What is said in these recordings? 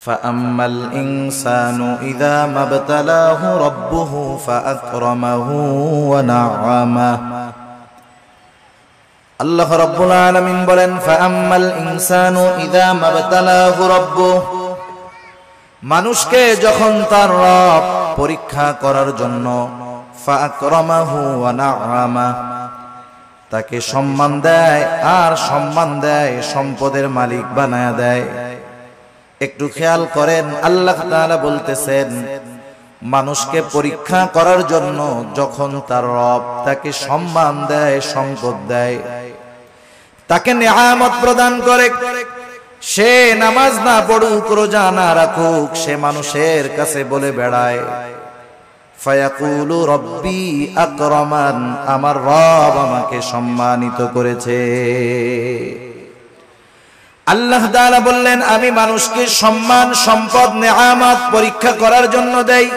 فأما الإنسان إذا ما ابتلاه ربه فأكرمه ونعمه আল্লাহ রাব্বুল আলামিন বলেন ফাআম্মাল ইনসানু ইযা মাবতালাহু রাব্বুহু মানুষকে যখন তার রব পরীক্ষা করার জন্য ফাআকরামাহু ওয়া নাআমা তাকে সম্মান দেয় আর সম্মান দেয় সম্পদের মালিক বানায়া দেয়। একটু খেয়াল করেন, আল্লাহ তাআলা বলতেছেন মানুষকে পরীক্ষা করার জন্য যখন তার রব তাকে সম্মান দেয়, সম্পদ দেয়, তাকে নেয়ামত প্রদান করে, সে নামাজ না পড়ুক, রোজা না রাখুক, সে মানুষের কাছে বলে বেড়ায় ফায়াকুলু রব্বি আকরামান, আমার রব আমাকে সম্মানিত করেছে। আল্লাহ তাআলা বললেন আমি মানুষকে সম্মান, সম্পদ, নেয়ামত পরীক্ষা করার জন্য দেই,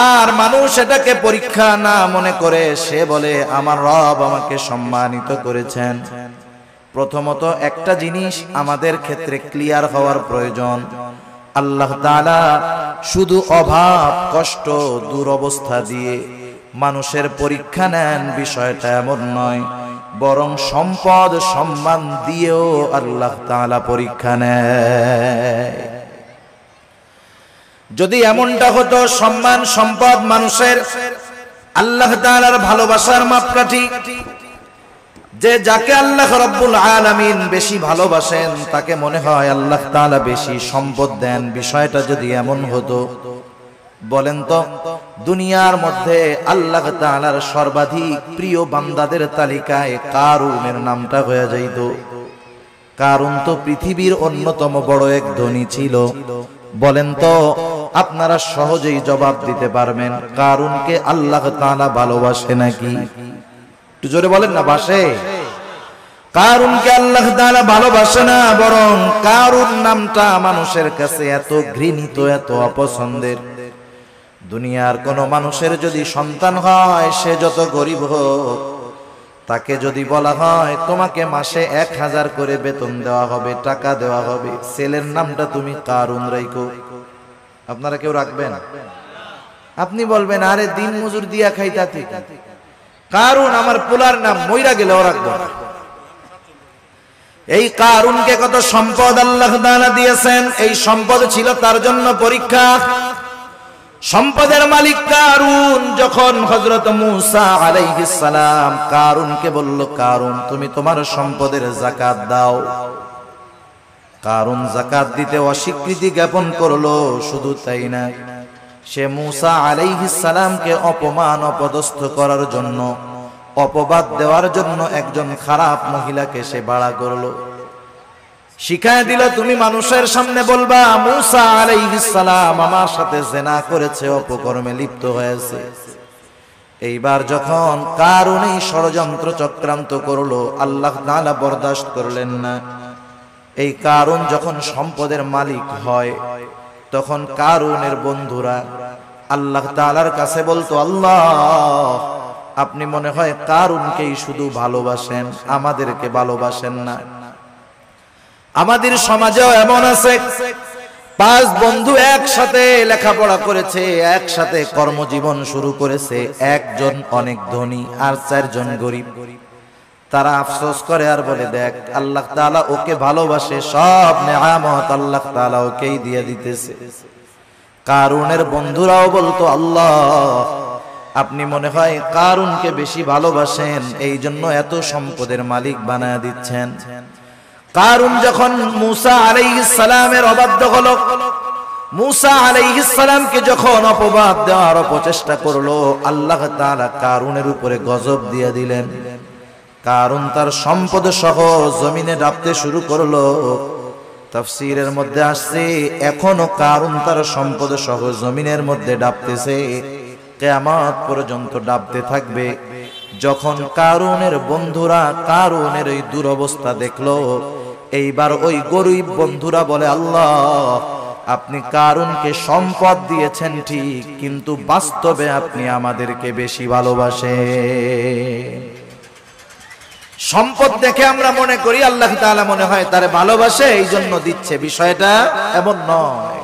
আর মানুষ এটাকে পরীক্ষা না মনে করে সে বলে আমার রব আমাকে সম্মানিত করেছেন। প্রথমত একটা জিনিস আমাদের ক্ষেত্রে ক্লিয়ার হওয়ার প্রয়োজন, আল্লাহ তাআলা শুধু অভাব, কষ্ট, দুরবস্থা দিয়ে মানুষের পরীক্ষা নেন বিষয়টা এমন নয়, বরং সম্পদ, সম্মান দিয়েও আল্লাহ তাআলা পরীক্ষা নেয়। যদি এমনটা হতো সম্মান, সম্পদ মানুষের আল্লাহ তাআলার ভালোবাসার মাপকাঠি, যে যাকে আল্লাহ রাব্বুল আলামিন বেশি ভালোবাসেন তাকে মনে হয় আল্লাহ তাআলা বেশি সম্পদ দেন, বিষয়টা যদি এমন হতো, বলেন তো দুনিয়ার মধ্যে আল্লাহ তাআলার সর্বাধিক প্রিয় বান্দাদের তালিকায় কারুনের নামটা হয়ে যাইত। কারুন তো পৃথিবীর অন্যতম বড় এক ধনী ছিল। বলেন তো আপনারা সহজেই জবাব দিতে পারবেন কারুনকে আল্লাহ তাআলা ভালোবাসে নাকি? একটু জোরে বলেন না, বাসে? কারুনকে আল্লাহ তাআলা ভালোবাসে না, বরং কারুন নামটা মানুষের কাছে এত ঘৃণিত, এত অপছন্দের। দুনিয়ার কোন মানুষের যদি সন্তান হয়, সে যত গরিব হোক, তাকে যদি বলা হয় তোমাকে মাসে 1000 করে বেতন দেওয়া হবে, টাকা দেওয়া হবে, ছেলের নামটা তুমি কারুন রাখো, আপনারা কেউ রাখবেন? আপনি বলবেন আরে দিন মজুর দিয়া খাইতা ঠিক, কারুন আমার পোলার নাম, মইরা গেলেও রাখবো না। এই কারুনকে কত সম্পদ আল্লাহ তাআলা দিয়েছেন, এই সম্পদ ছিল তার জন্য পরীক্ষা। সম্পদের মালিক কারুন যখন হযরত মূসা আলাইহিস সালাম কারুনকে বলল কারুন তুমি তোমার সম্পদের যাকাত দাও, কারুন যাকাত দিতে অস্বীকৃতি জ্ঞাপন করলো। শুধু তাই না, সে মূসা আলাইহিস সালামকে অপমান, অপদস্থ করার জন্য, অপবাদ দেওয়ার জন্য একজন খারাপ মহিলাকে সে ভাড়া করলো, শিখায় দিল তুমি মানুষের সামনে বলবা মূসা আলাইহিস সালাম আমার সাথে জিনা করেছে, অপকর্মে লিপ্ত হয়েছে। এইবার যখন কারুন এই ষড়যন্ত্র চক্রান্ত করলো, আল্লাহ তাআলা বরদাশত করলেন না। এই কারুন যখন সম্পদের মালিক হয়, তখন কারুনের বন্ধুরা আল্লাহ তাআলার কাছে বলতো আল্লাহ আপনি মনে হয় কারুনকেই শুধু ভালোবাসেন, আমাদেরকে ভালোবাসেন না। আমাদের সমাজেও এমন আছে, 5 বন্ধু একসাথে লেখাপড়া করেছে, একসাথে কর্মজীবন শুরু করেছে, একজন অনেক ধনী আর 4 জন গরিব। তারা আফসোস করে আর বলে দেখ আল্লাহ তাআলা ওকে ভালোবাসে, সব নেয়ামত আল্লাহ তাআলা ওকেই দিয়ে দিতেছে। কারুনের বন্ধুরাও বলতো আল্লাহ আপনি মনে হয় কারুনকে বেশি ভালোবাসেন, এই জন্য এত সম্পদের মালিক বানায়া দিচ্ছেন। কারুন যখন মূসা আলাইহিস সালামের অবাধ্য হলো, মূসা আলাইহিস সালামকে যখন অপবাদ দেওয়ার প্রচেষ্টা করলো, আল্লাহ তাআলা কারুনের উপরে গজব দিয়ে দিলেন। কারুন তার সম্পদ সহ জমিনে ডাবতে শুরু করলো। তাফসীরের মধ্যে আসছে এখনো কারুন তার সম্পদ সহ জমিনের মধ্যে ডাবতেছে, কিয়ামত পর্যন্ত ডাবতে থাকবে। যখন কারুনের বন্ধুরা কারুনের এই দুরবস্থা দেখলো, এইবার ওই গরিব বন্ধুরা বলে আল্লাহ আপনি কারুনকে সম্পদ দিয়েছেন ঠিক, কিন্তু বাস্তবে আপনি আমাদেরকে বেশি ভালোবাসেন। সম্পদ দেখে আমরা মনে করি আল্লাহ তাআলা মনে হয় তারে ভালোবাসে এই জন্য দিচ্ছে, বিষয়টা এমন নয়।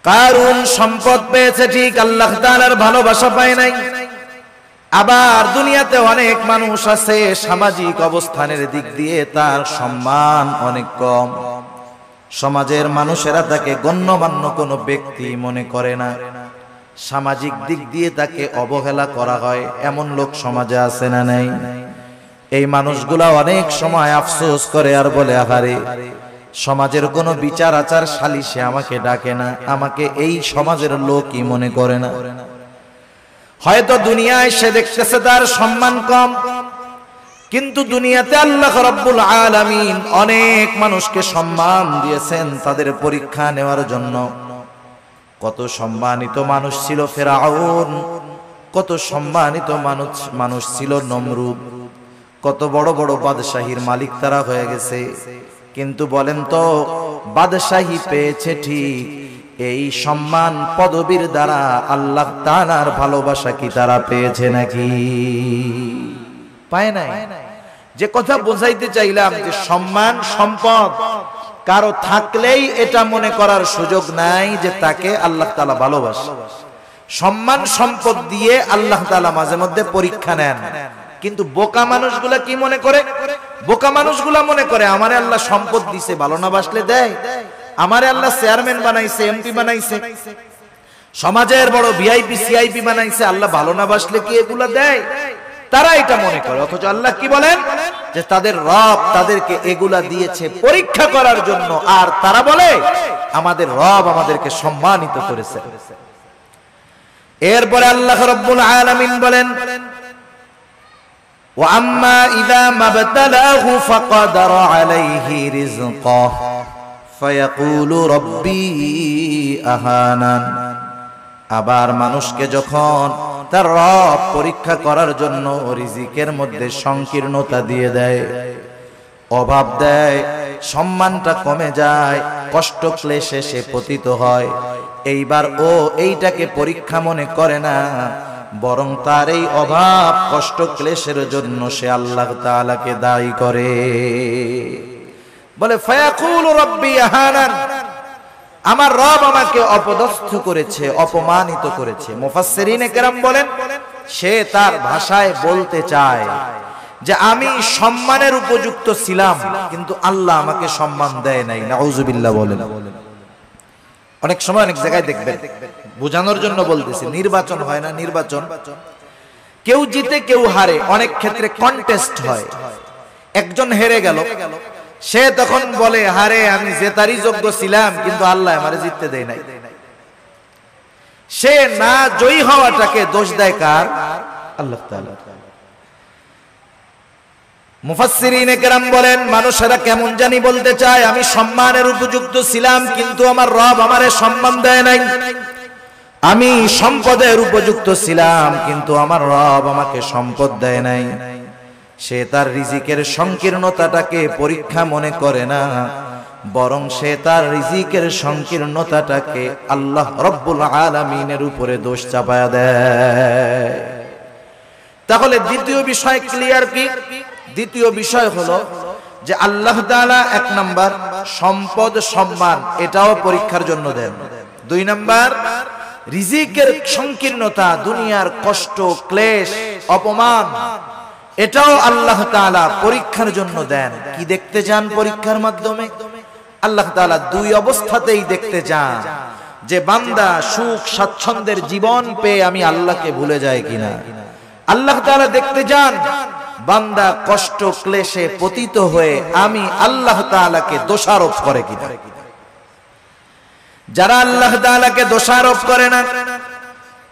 কারুন সম্পদ পেয়েছে ঠিক, আল্লাহ তাআলার ভালোবাসা পায় নাই। আবার দুনিয়াতে অনেক মানুষ আছে সামাজিক অবস্থানের দিক দিয়ে তার সম্মান অনেক কম, সমাজের মানুষেরা তাকে গণ্যমান্য কোনো ব্যক্তি মনে করে না, সামাজিক দিক দিয়ে তাকে অবহেলা করা হয়, এমন লোক সমাজে আছে না নাই? এই মানুষগুলা অনেক সময় আফসোস করে আর বলে, আহারে সমাজের কোনো বিচার আচার সালিশে আমাকে ডাকে না, আমাকে এই সমাজের লোকই মনে করে না। হয়তো দুনিয়ায় সে দেখতেছে তার সম্মান কম, কিন্তু দুনিয়াতে আল্লাহ রাব্বুল আলামিন অনেক মানুষকে সম্মান দিয়েছেন তাদের পরীক্ষা নেওয়ার জন্য। কত সম্মানিত মানুষ ছিল ফেরাউন, কত সম্মানিত মানুষ ছিল নমরুদ, কত বড় বড় বাদশাহীর মালিক তারা হয়ে গেছে। কিন্তু বলেন তো, বাদশাহী পেয়েছে ঠিক, এই সম্মান পদবীর দ্বারা আল্লাহ তাআলার ভালোবাসা কি তারা পেয়েছে নাকি? পায় নাই। যে কথা বোঝাইতে চাইলাম যে সম্মান সম্পদ কারো থাকলেই এটা মনে করার সুযোগ নাই যে তাকে আল্লাহ তাআলা ভালোবাসে। সম্মান সম্পদ দিয়ে আল্লাহ তাআলা মাঝে মধ্যে পরীক্ষা নেন, কিন্তু বোকা মানুষগুলা কি মনে করে? বোকা মানুষগুলা মনে করে আমারে আল্লাহ সম্পদ দিছে, ভালো না বাসলে দেয়। আমারে আল্লাহ চেয়ারম্যান বানাইছে, এমপি বানাইছে, সমাজের বড় ভিআইপি সিআইপি বানাইছে, আল্লাহ ভালো না বাসলে কি এগুলা দেয়? তারা এটা মনে করে। অথচ আল্লাহ কি বলেন যে তাদের রব তাদেরকে এগুলা দিয়েছে পরীক্ষা করার জন্য, আর তারা বলে আমাদের রব আমাদেরকে সম্মানিত করেছে। এরপরে আল্লাহ রাব্বুল আলামিন বলেন, ওয়া আম্মা ইযা মাবতালাহু ফাকাদারা আলাইহি রিজকাহু ফায়াকুলু রাব্বি আহানান। আবার মানুষকে যখন তার রব পরীক্ষা করার জন্য রিজিকের মধ্যে সংকীর্ণতা দিয়ে দেয়, অভাব দেয়, সম্মানটা কমে যায়, কষ্ট ক্লেশে সে পতিত হয়, এইবার ও এইটাকে পরীক্ষা মনে করে না, বরং তার এই অভাব কষ্ট ক্লেশের জন্য সে আল্লাহ তাআলাকে দায়ী করে। বলে ফায়াকুলু রাব্বি আহানান, আমার রব আমাকে অপদস্থ করেছে, অপমানিত করেছে। মুফাসসিরিনে কেরাম বলেন সে তার ভাষায় বলতে চায় যে আমি সম্মানের উপযুক্ত ছিলাম, কিন্তু আল্লাহ আমাকে সম্মান দেয় নাই। নাউজুবিল্লাহ বলেন। অনেক সময় অনেক জায়গায় দেখবেন, বোঝানোর জন্য বলতেছি, নির্বাচন হয় না, নির্বাচন কেউ জিতে কেউ হারে, অনেক ক্ষেত্রে কন্টেস্ট হয়। একজন হেরে গেল, সে তখন বলে হারে আমি জেতারই যোগ্য ছিলাম, কিন্তু আল্লাহ আমারে জিততে দেয় নাই। সে না জয়ী হওয়াটাকে দোষ দেয় কার? আল্লাহ তাআলা। মুফাসসিরিনে কেরাম বলেন মানুষেরা কেমন জানি বলতে চায় আমি সম্মানের উপযুক্ত ছিলাম, কিন্তু আমার রব আমারে সম্মান দেয় নাই। আমি সম্পদের উপযুক্ত ছিলাম, কিন্তু আমার রব আমাকে সম্পদ দেয় নাই। সে তার রিজিকের সংকীর্ণতাটাকে পরীক্ষা মনে করে না, বরং সে তার রিজিকের সংকীর্ণতাটাকে আল্লাহ রব্বুল আলামিনের উপরে দোষ চাপায়া দেয়। তাহলে দ্বিতীয় বিষয় ক্লিয়ার কি? দ্বিতীয় বিষয় হলো যে আল্লাহ তাআলা এক নাম্বার সম্পদ সম্মান এটাও পরীক্ষার জন্য দেন। দুই নাম্বার রিজিকের সংকীর্ণতা, দুনিয়ার কষ্ট ক্লেশ অপমান, এটাও আল্লাহ তাআলা পরীক্ষার জন্য দেন। কি দেখতে চান পরীক্ষার মাধ্যমে? আল্লাহ তাআলা দুই অবস্থাতেই দেখতে চান যে বান্দা সুখ স্বাচ্ছন্দ্যের জীবন পেয়ে আমি আল্লাহকে ভুলে যাই কিনা। আল্লাহ তাআলা দেখতে চান বান্দা কষ্ট ক্লেশে পতিত হয়ে আমি আল্লাহ তাআলাকে দোষারোপ করে কিনা। যারা আল্লাহ তাআলাকে দোষারোপ করে না,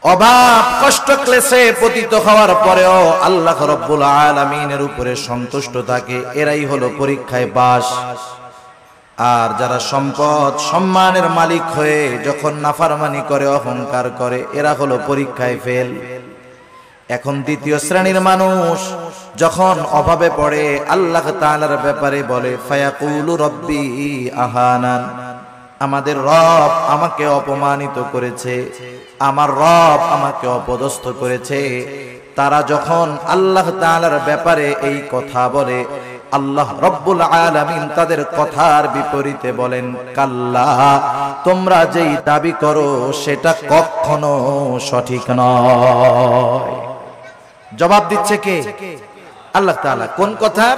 অভাব কষ্ট ক্লেশে পতিত হওয়ার পরেও আল্লাহ রাব্বুল আলামিনের উপরে সন্তুষ্ট থাকে, এরাই হলো পরীক্ষায় পাস। আর যারা সম্পদ সম্মানের মালিক হয়ে যখন নাফরমানি করে, অহংকার করে, এরা হলো পরীক্ষায় ফেল। এখন দ্বিতীয় শ্রেণীর মানুষ যখন অভাবে পড়ে আল্লাহ তাআলার ব্যাপারে বলে ফায়াকুলু রাব্বি আহানান, আমাদের রব আমাকে অপমানিত করেছে, আমার রব আমাকে অপদস্থ করেছে, তারা যখন আল্লাহ তাআলার ব্যাপারে এই কথা বলে, আল্লাহ রব্বুল আলামিন তাদের কথার বিপরীতে বলেন, কাল্লা, তোমরা যেই দাবি করো সেটা কখনো সঠিক নয়। জবাব দিচ্ছে কে? আল্লাহ তাআলা। কোন কথার?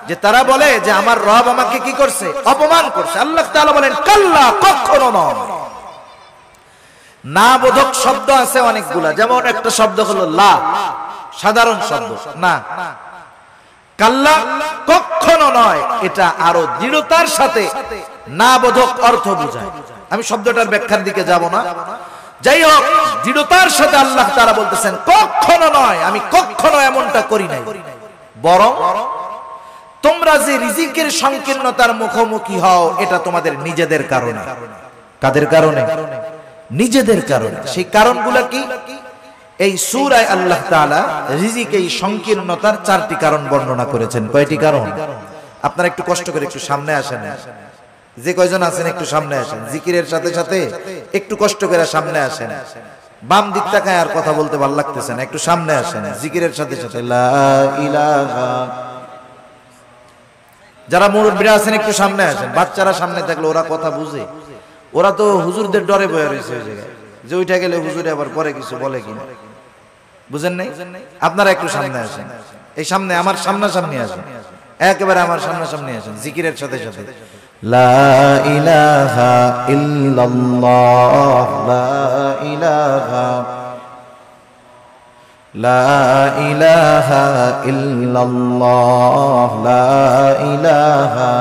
যে তারা বলে যে আমার রব আমাকে কি করছে? অপমান করছে। আল্লাহ তাআলা বলেন, কাল্লা, কখনো নয়। না বোধক শব্দ আছে অনেকগুলা, যেমন একটা শব্দ হলো লা, সাধারণ শব্দ না। কাল্লা, কখনো নয়, এটা আরো দৃঢ়তার সাথে না বোধক অর্থ বোঝায়। আমি শব্দটার ব্যাখ্যার দিকে যাব না। যাই হোক, দৃঢ়তার সাথে আল্লাহ তাআলা বলতেছেন, কখনো নয়, আমি কখনো এমনটা করি নাই। বরং তোমরা যে রিজিকের সংকীর্ণতার মুখোমুখি হও, এটা তোমাদের নিজেদের কারণে। কাদের কারণে? নিজেদের কারণে। সেই কারণগুলো কি? এই সূরায় আল্লাহ তাআলা রিজিক এই সংকীর্ণতার 4টি কারণ বর্ণনা করেছেন। কয়টি কারণ? আপনারা একটু কষ্ট করে একটু সামনে আসেন, যে কয়জন আছেন একটু সামনে আসেন। জিকিরের সাথে সাথে একটু কষ্ট করে সামনে আসেন। বাম দিক তাকায় আর কথা বলতে ভালো লাগতেছে না, একটু সামনে আসেন। জিকিরের সাথে সাথে লা ইলাহা। যারা মুরব্বিরা আছেন একটু সামনে আসেন। বাচ্চারা সামনে থাকলে ওরা কথা বুঝে, ওরা তো হুজুরদের ডরে বয়ে রয়েছে ওই জায়গায়, যে ওইটা গেলে হুজুরে আবার পরে কিছু বলে কিনা, বুঝেন নাই? আপনারা একটু সামনে আসেন, এই সামনে আমার সামনাসামনি আসেন, একেবারে আমার সামনাসামনি আসেন। জিকিরের সাথে সাথে লা ইলাহা ইল্লাল্লাহ, লা ইলাহা, লা ইলাহা ইল্লাল্লাহ, লা ইলাহা,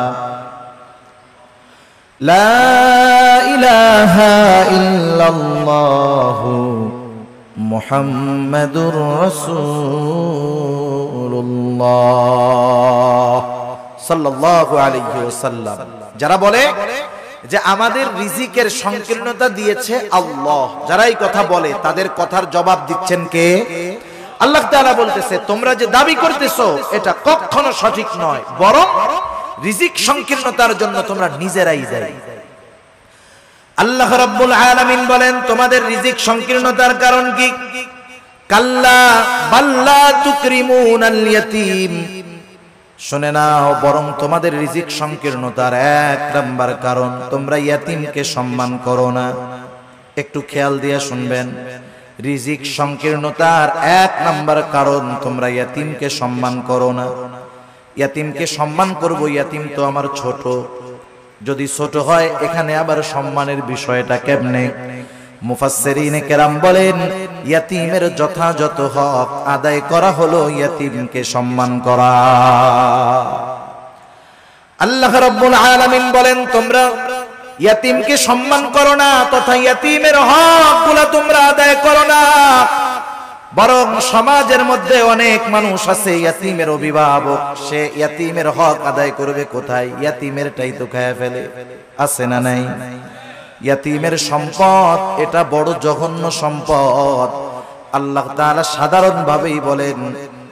লা ইলাহা ইল্লাল্লাহ, মুহাম্মাদুর রাসূলুল্লাহ সাল্লাল্লাহু আলাইহি ওয়াসাল্লাম। যারা বলে যে আমাদের রিজিকের সংকীর্ণতা দিয়েছে আল্লাহ, যারা এই কথা বলে তাদের কথার জবাব দিচ্ছেন কে? আল্লাহ তাআলা বলতেছে, তোমরা যে দাবি করতেছো এটা কখনো সঠিক নয়, বরং রিজিক সংকীর্ণতার জন্য তোমরা নিজেরাই দায়ী। আল্লাহ রাব্বুল আলামিন বলেন, তোমাদের রিজিক সংকীর্ণতার কারণ কি? কাল্লা বাল্লা তুকরিমুনাল ইয়াতীম। শুনে নাও, বরং তোমাদের রিজিক সংকীর্ণতার 1 নাম্বার কারণ, তোমরা ইয়াতীমকে সম্মান করো না। একটু খেয়াল দিয়ে শুনবেন, রিজিক সংকীর্ণতার 1 নাম্বার কারণ, তোমরা ইয়াতীমকে সম্মান করো না। ইয়াতীমকে সম্মান করব, ইয়াতীম তো আমার ছোট। যদি ছোট হয়, এখানে আবার সম্মানের বিষয়টা কেমনে? মুফাসসিরিনে কেরাম বলেন, ইয়াতীমের যথাযথ হক আদায় করা হলো ইয়াতীমকে সম্মান করা। আল্লাহ রাব্বুল আলামিন বলেন, তোমরা ইয়াতীমকে সম্মান করো না, তথা ইয়াতীমের হকগুলো তোমরা আদায় করো না। বরং সমাজের মধ্যে অনেক মানুষ আছে ইয়াতীমের অভিভাবক, সে ইয়াতীমের হক আদায় করবে কোথায়? ইয়াতীমেরটাই তো খায় ফেলে। আছে না নাই? ইয়াতীমের সম্পদ এটা বড় জঘন্য সম্পদ। আল্লাহ তাআলা সাধারণ ভাবেই বলেন,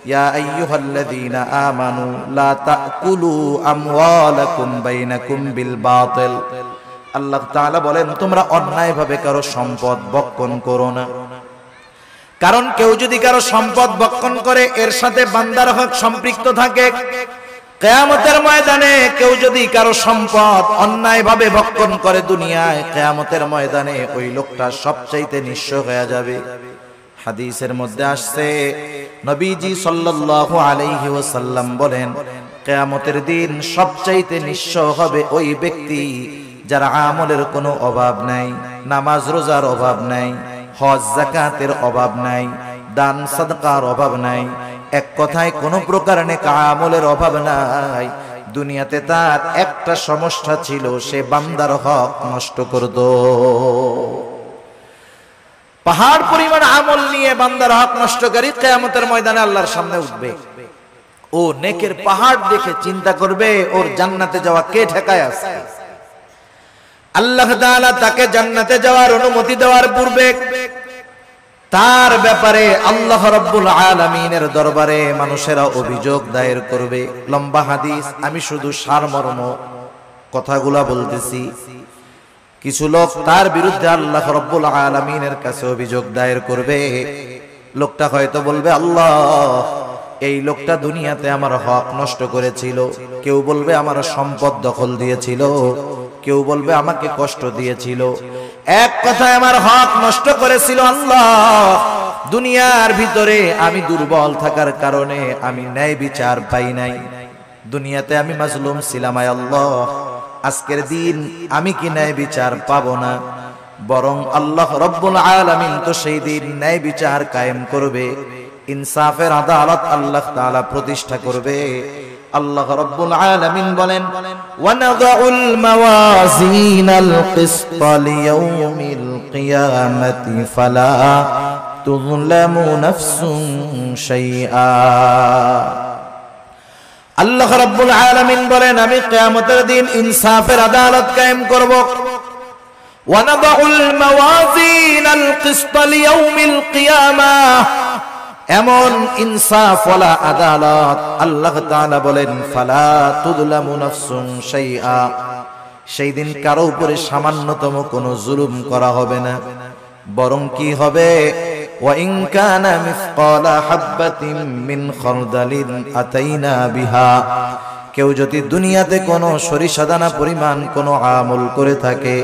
ইয়া আইয়ুহাল্লাযীনা আমানু লা তাকুলু আমওয়ালাকুম বাইনাকুম বিল বাতিল। আল্লাহ তাআলা বলেন, তোমরা অন্যায়ভাবে কারো সম্পদ ভক্ষণ করো না। কারণ কেউ যদি কারো সম্পদ ভক্ষণ করে, এর সাথে বান্দার হক সম্পৃক্ত থাকে। কিয়ামতের ময়দানে কেউ যদি কারো সম্পদ অন্যায়ভাবে ভক্ষণ করে দুনিয়ায়, কিয়ামতের ময়দানে ওই লোকটা সবচাইতে নিঃস্ব হয়ে যাবে। হাদিসের মধ্যে আসছে, নবীজি সাল্লাল্লাহু আলাইহি ওয়াসাল্লাম বলেন, কিয়ামতের দিন সবচাইতে নিঃস্ব হবে ওই ব্যক্তি যার আমলের কোনো অভাব নাই, নামাজ রোজার অভাব নাই, হজ যাকাতের অভাব নাই, দান সাদকার অভাব নাই, এক কথায় কোনো প্রকার নেক আমলের অভাব নাই। দুনিয়াতে তার একটা সমস্যা ছিল, সে বান্দার হক নষ্ট করত। পাহাড় পরিমাণ আমল নিয়ে বান্দার হক নষ্টকারী কিয়ামতের ময়দানে আল্লাহর সামনে উঠবে। ও নেকের পাহাড় দেখে চিন্তা করবে, ওর জান্নাতে যাওয়া কে ঠেকায় আছে? আল্লাহ তাআলা তাকে জান্নাতে যাওয়ার অনুমতি দেওয়ার পূর্বে তার ব্যাপারে আল্লাহ রাব্বুল আলামিনের দরবারে মানুষেরা অভিযোগ দায়ের করবে। লম্বা হাদিস, আমি শুধু সারমর্ম কথাগুলা বলতেছি। কিছু লোক তার বিরুদ্ধে আল্লাহ রাব্বুল আলামিনের কাছে অভিযোগ দায়ের করবে। লোকটা হয়তো বলবে আল্লাহ এই লোকটা দুনিয়াতে আমার হক নষ্ট করেছিল, কেউ বলবে আমার সম্পদ দখল দিয়েছিল, কেউ বলবে আমাকে কষ্ট দিয়েছিল, এক কথায় আমার হক নষ্ট করেছিল। আল্লাহ দুনিয়ার ভিতরে আমি দুর্বল থাকার কারণে আমি ন্যায় বিচার পাই নাই, দুনিয়াতে আমি মাজলুম ছিলাম। আয় আল্লাহ আজকের দিন আমি কি ন্যায় বিচার পাবো না? বরং আল্লাহ রব্বুল আলামিন তো সেই দিন ন্যায় বিচার কায়েম করবে, ইনসাফের আদালত আল্লাহ তাআলা প্রতিষ্ঠা করবে। আল্লাহ রব্বুল আলামিন বলেন ওয়ানাদাউল মাওয়াজিনাল কিসতা লিয়াউমিল কিয়ামাতি ফালা তুযলামু নাফসুন শাইআ। আল্লাহ রাব্বুল আলামিন বলেন আমি কিয়ামতের দিন ইনসাফের আদালত কায়েম করব। ওয়ানাদাউল মাওয়াজিনাল কিসতা লিয়াউমিল কিয়ামাহ, এমন ইনসাফ ওয়ালা আদালত আল্লাহ তাআলা বলেন ফালা তুযলামু নাফসুন শাইআ, সেই দিন কারো উপরে সামান্যতম কোনো জুলুম করা হবে না, বরং কি হবে ওয়া ইন কানা মিসকালা হাববাতিন মিন খারদালিন আতাইনা বিহা, কেউ যদি দুনিয়াতে কোনো সরিষা দানা পরিমাণ কোনো আমল করে থাকে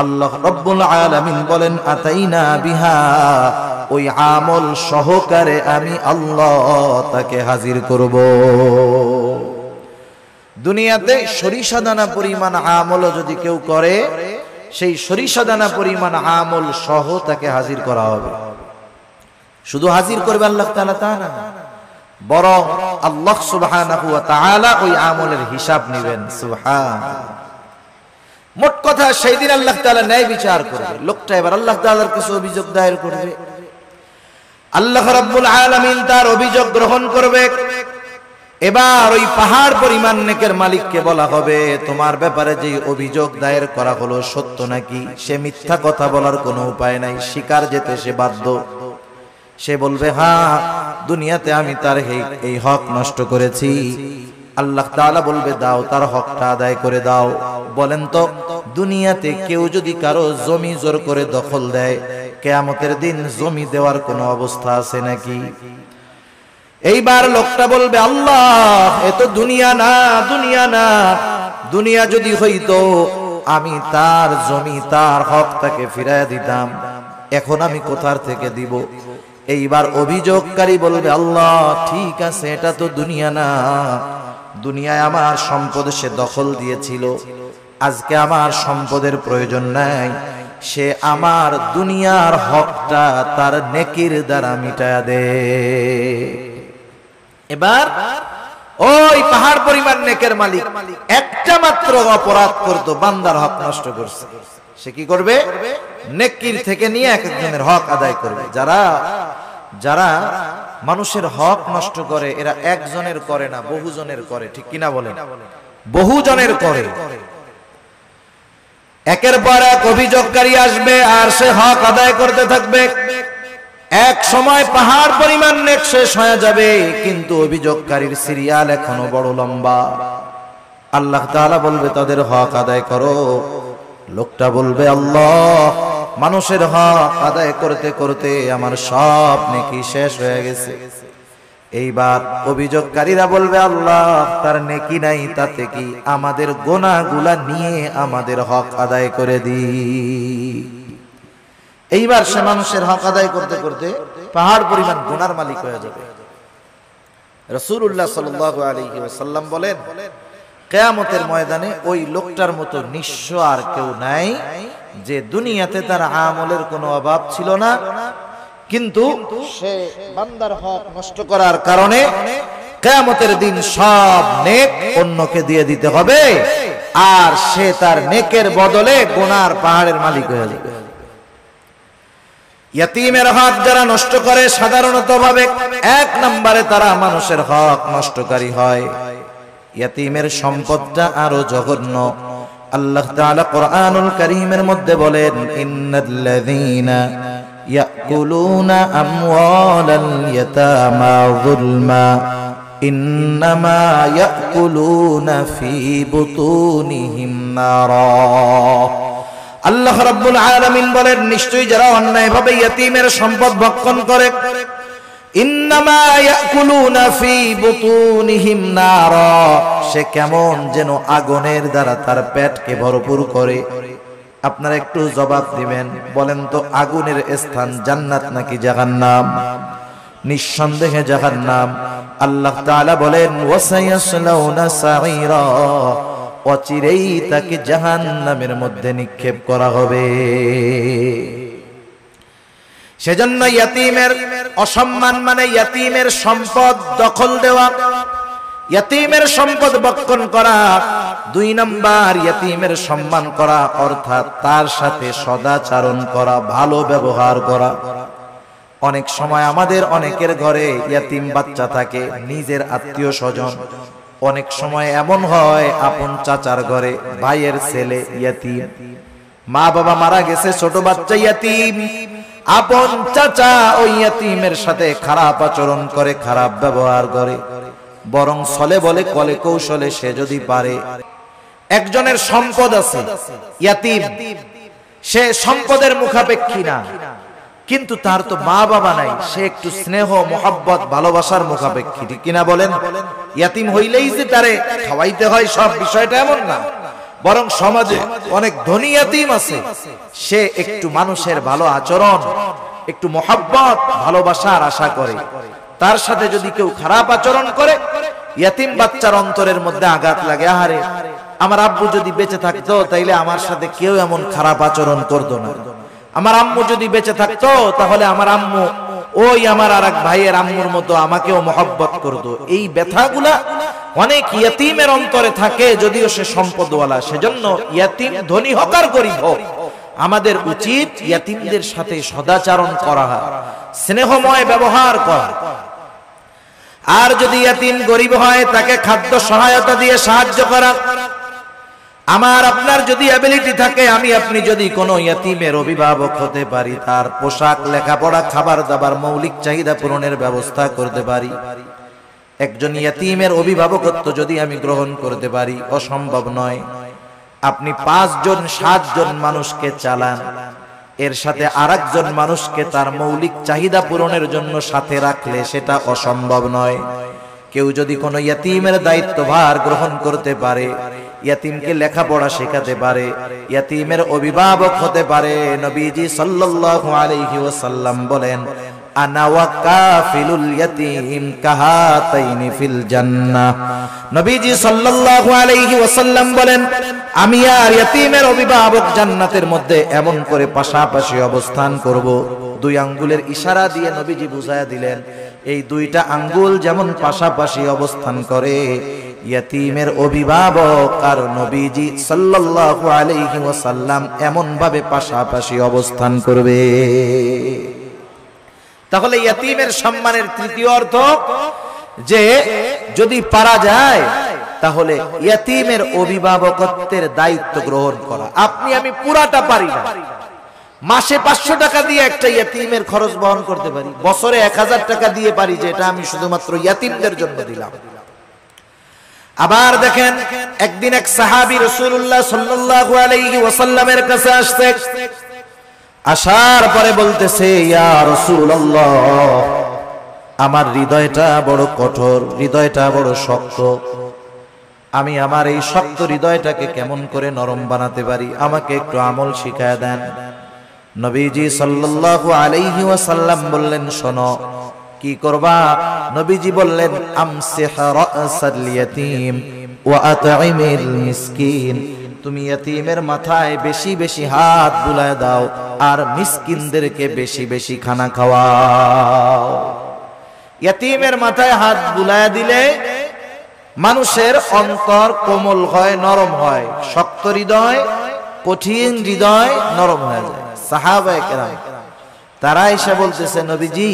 আল্লাহ রব্বুল আলামিন বলেন আতাইনা বিহা, ওই আমল সহকারে আমি আল্লাহ তাকে হাজির করব। দুনিয়াতে সরিষা দানা পরিমাণ আমল যদি কেউ করে সেই সরিষা দানা পরিমাণ আমল সহ তাকে হাজির করা হবে। শুধু হাজির করবে আল্লাহ তাআলা তা না, বরং আল্লাহ সুবহানাহু ওয়া তাআলা ওই আমলের হিসাব নেবেন। সুবহানাল্লাহ। মোট কথা সেই দিন আল্লাহ তাআলা ন্যায় বিচার করবে। লোকটা এবার আল্লাহ তাআলার কাছে অভিযোগ দায়ের করবে, আল্লাহ রাব্বুল আলামিন তার অভিযোগ গ্রহণ করবে। এবার ওই পাহাড় পরিমাণ নেকের মালিককে বলা হবে তোমার ব্যাপারে যে অভিযোগ দায়ের করা হলো সত্য নাকি? সে মিথ্যা কথা বলার কোনো উপায় নাই, স্বীকার যেতে সে বাধ্য। সে বলবে হ্যাঁ দুনিয়াতে আমি তার এই হক নষ্ট করেছি। আল্লাহ তাআলা বলবে দাও তার হকটা আদায় করে দাও। বলেন তো দুনিয়াতে কেউ যদি কারো জমি জোর করে দখল দেয় কিয়ামতের দিন জমি দেওয়ার কোনো অবস্থা আছে নাকি? এইবার লোকটা বলবে আল্লাহ এ তো দুনিয়া না, দুনিয়া না, দুনিয়া যদি হইতো আমি তার জমি তার হক তাকে ফিরাইয়া দিতাম, এখন আমি কোথার থেকে দিব? এইবার অভিযোগকারী বলবে আল্লাহ ঠিক আছে এটা তো দুনিয়া না, দুনিয়ায় আমার সম্পদ সে দখল দিয়েছিল, আজকে আমার সম্পদের প্রয়োজন নাই, সে আমার দুনিয়ার হকটা তার নেকির দ্বারা মিটায়া দে। এবার ওই পাহাড় পরিমাণ নেকের মালিক একটা মাত্র অপরাধ করতো, বান্দার হক নষ্ট করছে, সে কি করবে? নেকির থেকে নিয়ে এক একজনের হক আদায় করবে। যারা যারা মানুষের হক নষ্ট করে এরা একজনের করে না, বহুজনের করে, ঠিক কিনা বলেন? বহুজনের করে। একের পর এক অভিযোগকারী আসবে আর সে হক আদায় করতে থাকবে। এক সময় পাহাড় পরিমাণ নেক শেষ হয়ে যাবে, কিন্তু অভিযোগকারীর সিরিয়াল এখনো বড় লম্বা। আল্লাহ তাআলা বলবে তাদের হক আদায় করো। লোকটা বলবে আল্লাহ মানুষের হক আদায় করতে করতে আমার সব নেকি শেষ হয়ে গেছে। এইবার অভিযোগকারীরা বলবে আল্লাহ তার নেকি নাই, তাতে কি আমাদের গুনাহগুলা নিয়ে আমাদের হক আদায় করে দি। এইবার সে মানুষের হক আদায় করতে করতে পাহাড় পরিমাণ গুনার মালিক হয়ে যাবে। রাসূলুল্লাহ সাল্লাল্লাহু আলাইহি ওয়াসাল্লাম বলেন কিয়ামতের ময়দানে ওই লোকটার মতো নিঃস্ব আর কেউ নাই যে দুনিয়াতে তার আমলের কোনো অভাব ছিল না, কিন্তু সে বান্দার হক নষ্ট করার কারণে কিয়ামতের দিন সব নেক অন্যকে দিয়ে দিতে হবে, আর সে তার নেকের বদলে গুনার পাহাড়ের মালিক হয়ে যাবে। ইয়াতীমের হক যারা নষ্ট করে সাধারণত ভাবে এক নম্বরে তারা মানুষের হক নষ্টকারী হয়। ইয়াতীমের সম্পদটা আরো জঘন্য। আল্লাহ তাআলা কোরআনুল কারীমের মধ্যে বলেন ইন্নাল্লাযীনা ইয়াকুলুনা আমওয়ালাল ইয়াতামা যুলমা ইন্নামা ইয়াকুলুনা ফি বুতুনিহিম নারা। আল্লাহ রাব্বুল আলামিন বলেন নিশ্চয়ই যারা অন্যায়ভাবে ইয়াতীমের সম্পদ ভক্ষণ করে ইন্নামা ইয়াকুলুনা ফি বুতুনিহিম নারা, সে কেমন যেন আগুনের দ্বারা তার পেটকে ভরপুর করে। আপনারা একটু জবাব দিবেন, বলেন তো আগুনের স্থান জান্নাত নাকি জাহান্নাম? নিঃসন্দেহে জাহান্নাম। আল্লাহ তাআলা বলেন ওয়াসায়াসলাউনা সাঈরা, অচিরেই তাকে জাহান্নামের মধ্যে নিক্ষেপ করা হবে। সেজন্য ইয়াতীমের অসম্মান মানে ইয়াতীমের সম্পদ দখল দেওয়া, ইয়াতীমের সম্পদ ভক্ষণ করা। 2 নাম্বার ইয়াতীমের সম্মান করা, অর্থাৎ তার সাথে সদাচরণ করা, ভালো ব্যবহার করা। অনেক সময় আমাদের অনেকের ঘরে ইয়াতীম বাচ্চা থাকে, নিজের আত্মীয় স্বজন। অনেক সময় এমন হয় আপন চাচার ঘরে ভাইয়ের ছেলে ইয়াতীম, মা বাবা মারা গেছে, ছোট বাচ্চা ইয়াতীম। আপন চাচা ওই ইয়াতীমের সাথে খারাপ আচরণ করে, খারাপ ব্যবহার করে। বরং ছলে বলে কলে কৌশলে সে যদি পারে, একজনের সম্পদ আছে ইয়াতীম, সে সম্পদের মুখাপেক্ষী না, কিন্তু তার তো মা বাবা নাই, সে একটু স্নেহ মোহাব্বত ভালোবাসার মুখাপেক্ষী, ঠিক কিনা বলেন? ইয়াতীম হইলেই যে তারে খাওয়াইতে হয় সব বিষয়টা এমন না, বরং সমাজে অনেক ধনী ইয়াতীম আছে, সে একটু মানুষের ভালো আচরণ, একটু মোহাব্বত ভালোবাসার আশা করে। তার সাথে যদি কেউ খারাপ আচরণ করে, ইয়াতীম বাচ্চার অন্তরের মধ্যে আঘাত লাগে, আহারে আমার আব্বু যদি বেঁচে থাকতো তাইলে আমার সাথে কেউ এমন খারাপ আচরণ করতো না, আমার আম্মু যদি বেঁচে থাকতো তাহলে আমার আম্মু ওই আমার আরেক ভাইয়ের আম্মুর মতো আমাকেও মহব্বত করতো। এই ব্যথাগুলা অনেক ইয়াতীমের অন্তরে থাকে, যদিও সে সম্পদওয়ালা। সেজন্য ইয়াতীম ধনী হোক আর গরিব হোক, আমাদের উচিত ইয়াতীমদের সাথে সদাচরণ করা, স্নেহময় ব্যবহার করা। আর যদি ইয়াতীম গরিব হয়, তাকে খাদ্য সহায়তা দিয়ে সাহায্য করা। আমার আপনার যদি অ্যাবিলিটি থাকে, আমি আপনি যদি কোনো ইয়াতীমের অভিভাবক হতে পারি, তার পোশাক, লেখাপড়া, খাবার দাবার, মৌলিক চাহিদা পূরণের ব্যবস্থা করতে পারি, একজন ইয়াতীমের অভিভাবকত্ব যদি আমি গ্রহণ করতে পারি, অসম্ভব নয়। আপনি 5 জন 7 জন মানুষকে চালান, এর সাথে আরেকজন মানুষকে তার মৌলিক চাহিদা পূরণের জন্য সাথে রাখলে সেটা অসম্ভব নয়। কেউ যদি কোনো ইয়াতীমের দায়িত্বভার গ্রহণ করতে পারে, ইয়াতীমকে লেখাপড়া শেখাতে পারে, ইয়াতীমের অভিভাবক হতে পারে, নবীজি সাল্লাল্লাহু আলাইহি ওয়াসাল্লাম বলেন আনা ওয়া কাফিলুল ইয়াতীম কাহাতাইনি ফিল জান্নাহ। নবীজি সাল্লাল্লাহু আলাইহি ওয়াসাল্লাম বলেন আমি আর ইয়াতীমের অভিভাবক জান্নাতের মধ্যে এমন করে পাশাপাশি অবস্থান করব। 2 আঙ্গুলের ইশারা দিয়ে নবীজি বুঝায়া দিলেন, এই 2টা আঙ্গুল যেমন পাশাপাশি অবস্থান করে, ইয়াতীমের অভিভাবক আর নবীজি সাল্লাল্লাহু আলাইহি ওয়াসাল্লাম এমন ভাবে পাশাপাশি অবস্থান করবে। তাহলে ইয়াতীমের সম্মানের তৃতীয় অর্থ যে যদি পারা যায় তাহলে ইয়াতীমের অভিভাবকত্বের দায়িত্ব গ্রহণ করা। আপনি আমি পুরাটা পারি না, মাসে 500 টাকা দিয়ে একটা ইয়াতীমের খরচ বহন করতে পারি, বছরে 1000 টাকা দিয়ে পারি যে এটা আমি শুধুমাত্র ইয়াতীমদের জন্য দিলাম। আবার দেখেন, একদিন এক সাহাবী রাসূলুল্লাহ সাল্লাল্লাহু আলাইহি ওয়াসাল্লামের কাছে আসছে, আসার পরে বলতেছে ইয়া রাসূলুল্লাহ, আমার হৃদয়টা বড় কঠোর, হৃদয়টা বড় শক্ত, আমি আমার এই শক্ত হৃদয়টাকে কেমন করে নরম বানাতে পারি, আমাকে একটু আমল শিখায় দেন। নবীজি সাল্লাল্লাহু আলাইহি ওয়াসাল্লাম বললেন শোনো কি করবা। নবীজি বললেন আমসিহ রাসাল ইয়াতীম ওয়া আতঈমিল মিসকিন, তুমি ইয়াতীমের মাথায় বেশি বেশি হাত বুলায় দাও আর মিসকিনদেরকে বেশি বেশি খানা খাওয়াও। ইয়াতীমের মাথায় হাত বুলায় দিলে মানুষের অন্তর কোমল হয়, নরম হয়, শক্ত হৃদয়, কঠিন হৃদয় নরম হয়ে যায়। সাহাবায়ে কেরাম তারা এসে বলতেছে নবীজি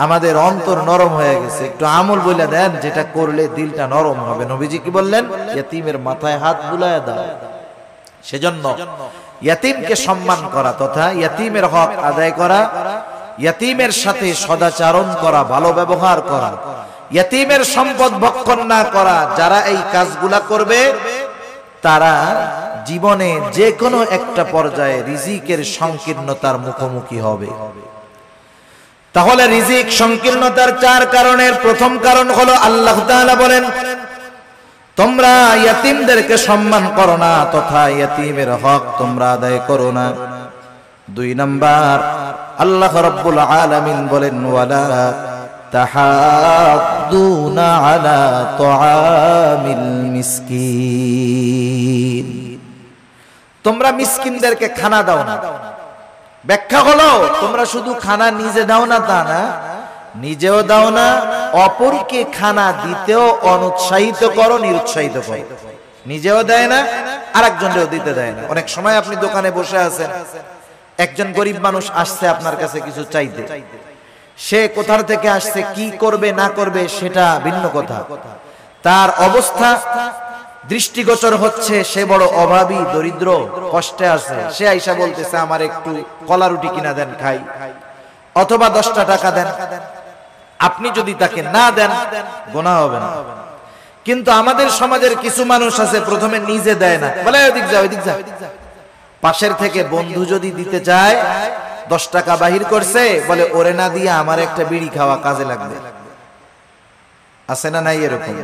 আমাদের অন্তর নরম হয়ে গেছে, একটু আমল বলে দেন যেটা করলে দিলটা নরম হবে। নবীজি কি বললেন? ইয়াতীমের মাথায় হাত বুলায় দাও। সেজন্য ইয়াতীমকে সম্মান করা তথা ইয়াতীমের হক আদায় করা, ইয়াতীমের সাথে সদাচরণ করা, ভালো ব্যবহার করা, ইয়াতীমের সম্পদ ভক্ষণ না করা, যারা এই কাজগুলা করবে তারা জীবনে যে কোনো একটা পর্যায়ে রিজিকের সংকীর্ণতার মুখোমুখি হবে। তাহলে রিজিক সংকীর্ণতার 4 কারণের প্রথম কারণ হলো আল্লাহ তাআলা বলেন তোমরা ইয়াতীমদেরকে সম্মান করো না তথা ইয়াতীমের হক তোমরা আদায় করো না। 2 নাম্বার আল্লাহ রাব্বুল আলামিন বলেন ওয়ালা তাহাদ্দুনা আলা তুআমিল মিসকিন, তোমরা মিসকিনদেরকে খানা দাও না। ব্যাখ্যা হলো তোমরা শুধু খানা নিজে দাও না তা না, নিজেও দাও না, অপরকে খানা দিতেও অনুৎসাহিত করো, নিরুৎসাহিত করো। নিজেও দেয় না, আরেকজনকেও দিতে দেয় না। অনেক সময় আপনি দোকানে বসে আছেন, একজন গরিব মানুষ আসছে আপনার কাছে কিছু চাইতে, সে কোথা থেকে আসছে, কি করবে না করবে সেটা ভিন্ন কথা, তার অবস্থা দৃষ্টিগোচর হচ্ছে সে বড় অভাবী, দরিদ্র, কষ্টে আছে। সে আইসা বলতেছে আমার একটু কলা রুটি কিনা দেন খাই, অথবা 10টা টাকা দেন। আপনি যদি তাকে না দেন গুনাহ হবে না। কিন্তু আমাদের সমাজের কিছু মানুষ আছে প্রথমে নিজে দেয় না, বলে ওইদিক যা ওইদিক যা। পাশের থেকে বন্ধু যদি দিতে চায় 10 টাকা বাহির করছে, বলে ওরে না দিয়ে আমার একটা বিড়ি খাওয়া কাজে লাগবে। আছে না নাই এরকম?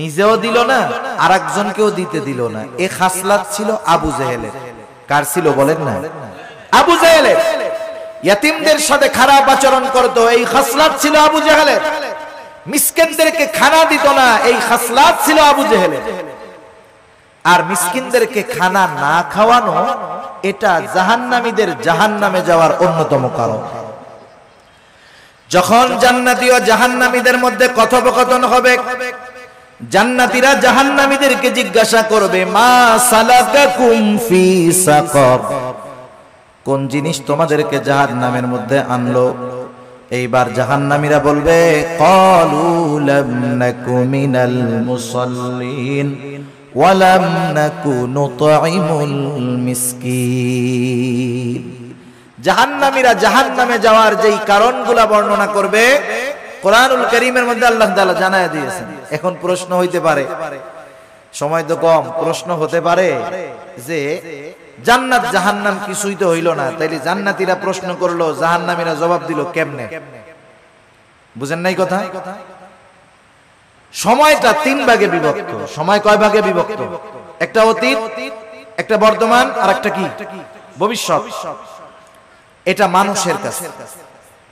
নিজেও দিল না, আরেকজনকেও দিতে দিল না। এ খাসলাত ছিল আবু জেহেলের। কার ছিল বলেন না? আবু জেহেলের। ইয়াতীমদের সাথে খারাপ আচরণ করত, এই খাসলাত ছিল আবু জেহেলের। মিসকিনদেরকে খানা দিত না, এই খাসলাত ছিল আবু জেহেলের। আর মিসকিনদেরকে খানা না খাওয়ানো এটা জাহান্নামীদের জাহান্নামে যাওয়ার অন্যতম কারণ। যখন জান্নাতি ও জাহান্নামীদের মধ্যে কথোপকথন হবে, জান্নাতীরা জাহান্নামীদেরকে জিজ্ঞাসা করবে মা সালাকাকুম ফি সাকার, কোন জিনিস তোমাদেরকে জাহান্নামের মধ্যে আনলো? এইবার জাহান্নামীরা বলবে ক্বালু লাম নাকু মিনাল মুসাল্লিন ওয়া লাম নাকু নুতঈমুল মিসকিন। জাহান্নামীরা জাহান্নামে যাওয়ার যেই কারণগুলো বর্ণনা করবে কোরআনুল কারীমের মধ্যে আল্লাহ তাআলা জানায় দিয়েছেন। এখন প্রশ্ন হইতে পারে, সময় তো কম, প্রশ্ন হতে পারে যে জান্নাত জাহান্নাম কিছুই তো হইল না, তাইলে জান্নাতীরা প্রশ্ন করলো, জাহান্নামীরা জবাব দিল কেমনে? বুঝেন নাই কথা? সময়টা 3 ভাগে বিভক্ত। সময় কয় ভাগে বিভক্ত? একটা অতীত, একটা বর্তমান, আর একটা কি ভবিষ্যৎ। এটা মানুষের কাছে,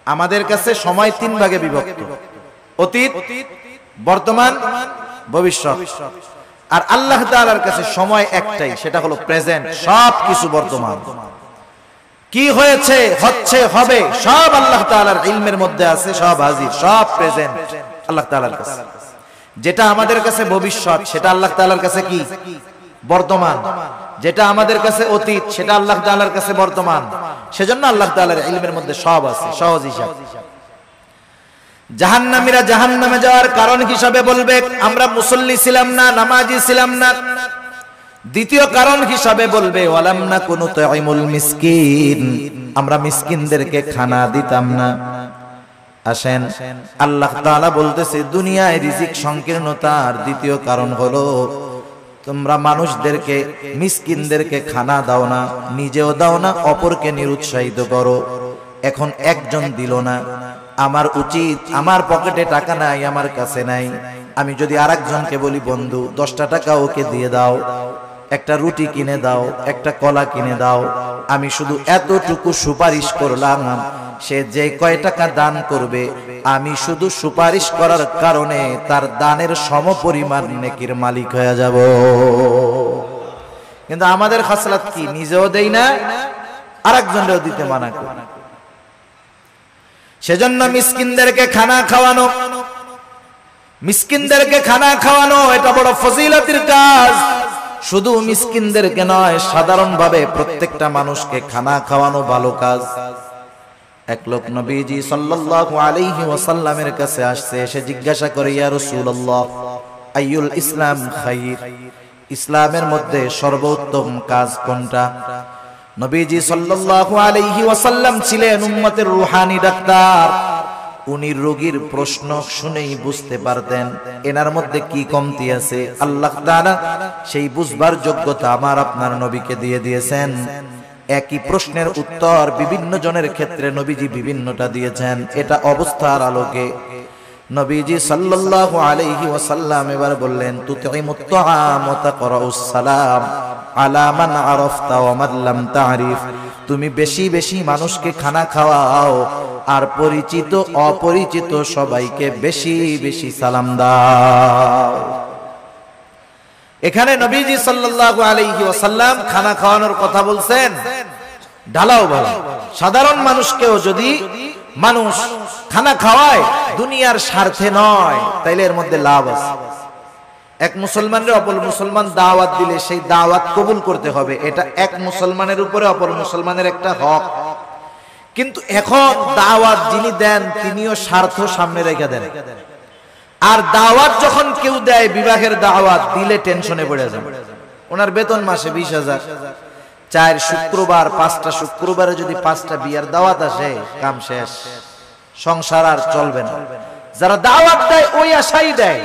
আমাদের কাছে সময় 3 ভাগে বিভক্ত, অতীত, বর্তমান, ভবিষ্যৎ। আর আল্লাহ তাআলার কাছে সময় একটাই, সেটা হলো প্রেজেন্ট। সব কিছু বর্তমান, কি হয়েছে, হচ্ছে, হবে, সব আল্লাহ তাআলার ইলমের মধ্যে আছে, সব হাজির, সব প্রেজেন্ট আল্লাহ তাআলার কাছে। যেটা আমাদের কাছে ভবিষ্যৎ, সেটা আল্লাহ তাআলার কাছে কি বর্তমান। যেটা আমাদের কাছে অতীত, সেটা আল্লাহ তাআলার কাছে বর্তমান। সেজন্য আল্লাহ তাআলার ইলমের মধ্যে সব আছে, সহজ হিসাব। জাহান্নামীরা জাহান্নামে যাওয়ার কারণ হিসাবে বলবে আমরা মুসল্লি ছিলাম না, নামাজি ছিলাম না। দ্বিতীয় কারণ হিসাবে বলবে ওয়ালাম নাকু নুতঈমুল মিসকিন, আমরা মিসকিনদেরকে খানা দিতাম না। আসেন, আল্লাহ তাআলা বলতেছে দুনিয়ায় রিজিক সংকীর্ণতার দ্বিতীয় কারণ হলো তোমরা মানুষদেরকে, মিসকিনদেরকে খানা দাও না, নিজেও দাও না, অপরকে নিরুৎসাহিত করো। এখন একজন দিল না, আমার উচিত, আমার পকেটে টাকা নাই, আমার কাছে নাই, আমি যদি আরেকজনকে বলি বন্ধু 10টা টাকা ওকে দিয়ে দাও, একটা রুটি কিনে দাও, একটা কলা কিনে দাও, আমি শুধু এতটুকু সুপারিশ করলাম, সে যে কয় টাকা দান করবে আমি শুধু সুপারিশ করার কারণে তার দানের সমপরিমাণ নেকির মালিক হয়ে যাব। কিন্তু আমাদের খাসলাত কি? নিজেও দেই না, আরেকজনকেও দিতে মানা করি। সেজন্য মিসকিনদেরকে খানা খাওয়ানো, মিসকিনদেরকে খানা খাওয়ানো এটা বড় ফজিলতের কাজ। শুধু মিসকিনদেরকে নয়, সাধারণভাবে প্রত্যেকটা মানুষকে খানা খাওয়ানো ভালো কাজ। এক লোক নবীজি সাল্লাল্লাহু আলাইহি ওয়াসাল্লামের কাছে আসছে, এসে জিজ্ঞাসা করে ইয়া রাসূলুল্লাহ আইয়ুল ইসলাম খায়র, ইসলামের মধ্যে সর্বোত্তম কাজ কোনটা? নবীজি সাল্লাল্লাহু আলাইহি ওয়াসাল্লাম ছিলেন উম্মতের রূহানী ডাক্তার। উনি রোগীর প্রশ্ন শুনেই বুঝতে পারতেন এনার মধ্যে কি কমতি আছে। আল্লাহ তাআলা সেই বুঝবার যোগ্যতা আমার আপনার নবীকে দিয়ে দিয়েছেন। একই প্রশ্নের উত্তর বিভিন্ন জনের ক্ষেত্রে নবীজি বিভিন্নটা দিয়েছেন। এটা অবস্থার আলোকে নবীজি সাল্লাল্লাহু আলাইহি ওয়াসাল্লাম এবার বললেন, তুতিমুত তাআম ওয়া তাকরাউস সালাম আলা মান আরাফতা ওয়া মান লাম তা'রিফ। তুমি বেশি বেশি মানুষকে খানা খাওয়াও, আর পরিচিত অপরিচিত সবাইকে বেশি বেশি সালাম দাও। এখানে নবীজি সাল্লাল্লাহু আলাইহি ওয়াসাল্লাম খানা খাওয়ানোর কথা বলছেন ঢালাও ভালো। সাধারণ মানুষকেও যদি মানুষ খানা খাওয়ায় দুনিয়ার স্বার্থে নয়, তাইলে এর মধ্যে লাভ আছে। এক মুসলমানের অপর মুসলমান দাওয়াত দিলে সেই দাওয়াত কবুল করতে হবে, এটা এক মুসলমানের উপরে অপর মুসলমানের একটা হক। কিন্তু এখন দাওয়াত যিনি দেন তিনিও স্বার্থ সামনে রেখে দেন। আর দাওয়াত যখন কেউ দেয়, বিবাহের দাওয়াত দিলে টেনশনে পড়ে যাবে। ওনার বেতন মাসে 20,000, 4 শুক্রবার 5টা শুক্রবারে যদি 5টা বিয়ার দাওয়াত আসে, কাম শেষ, সংসার আর চলবে না। যারা দাওয়াত দেয় ওই আশাই দেয়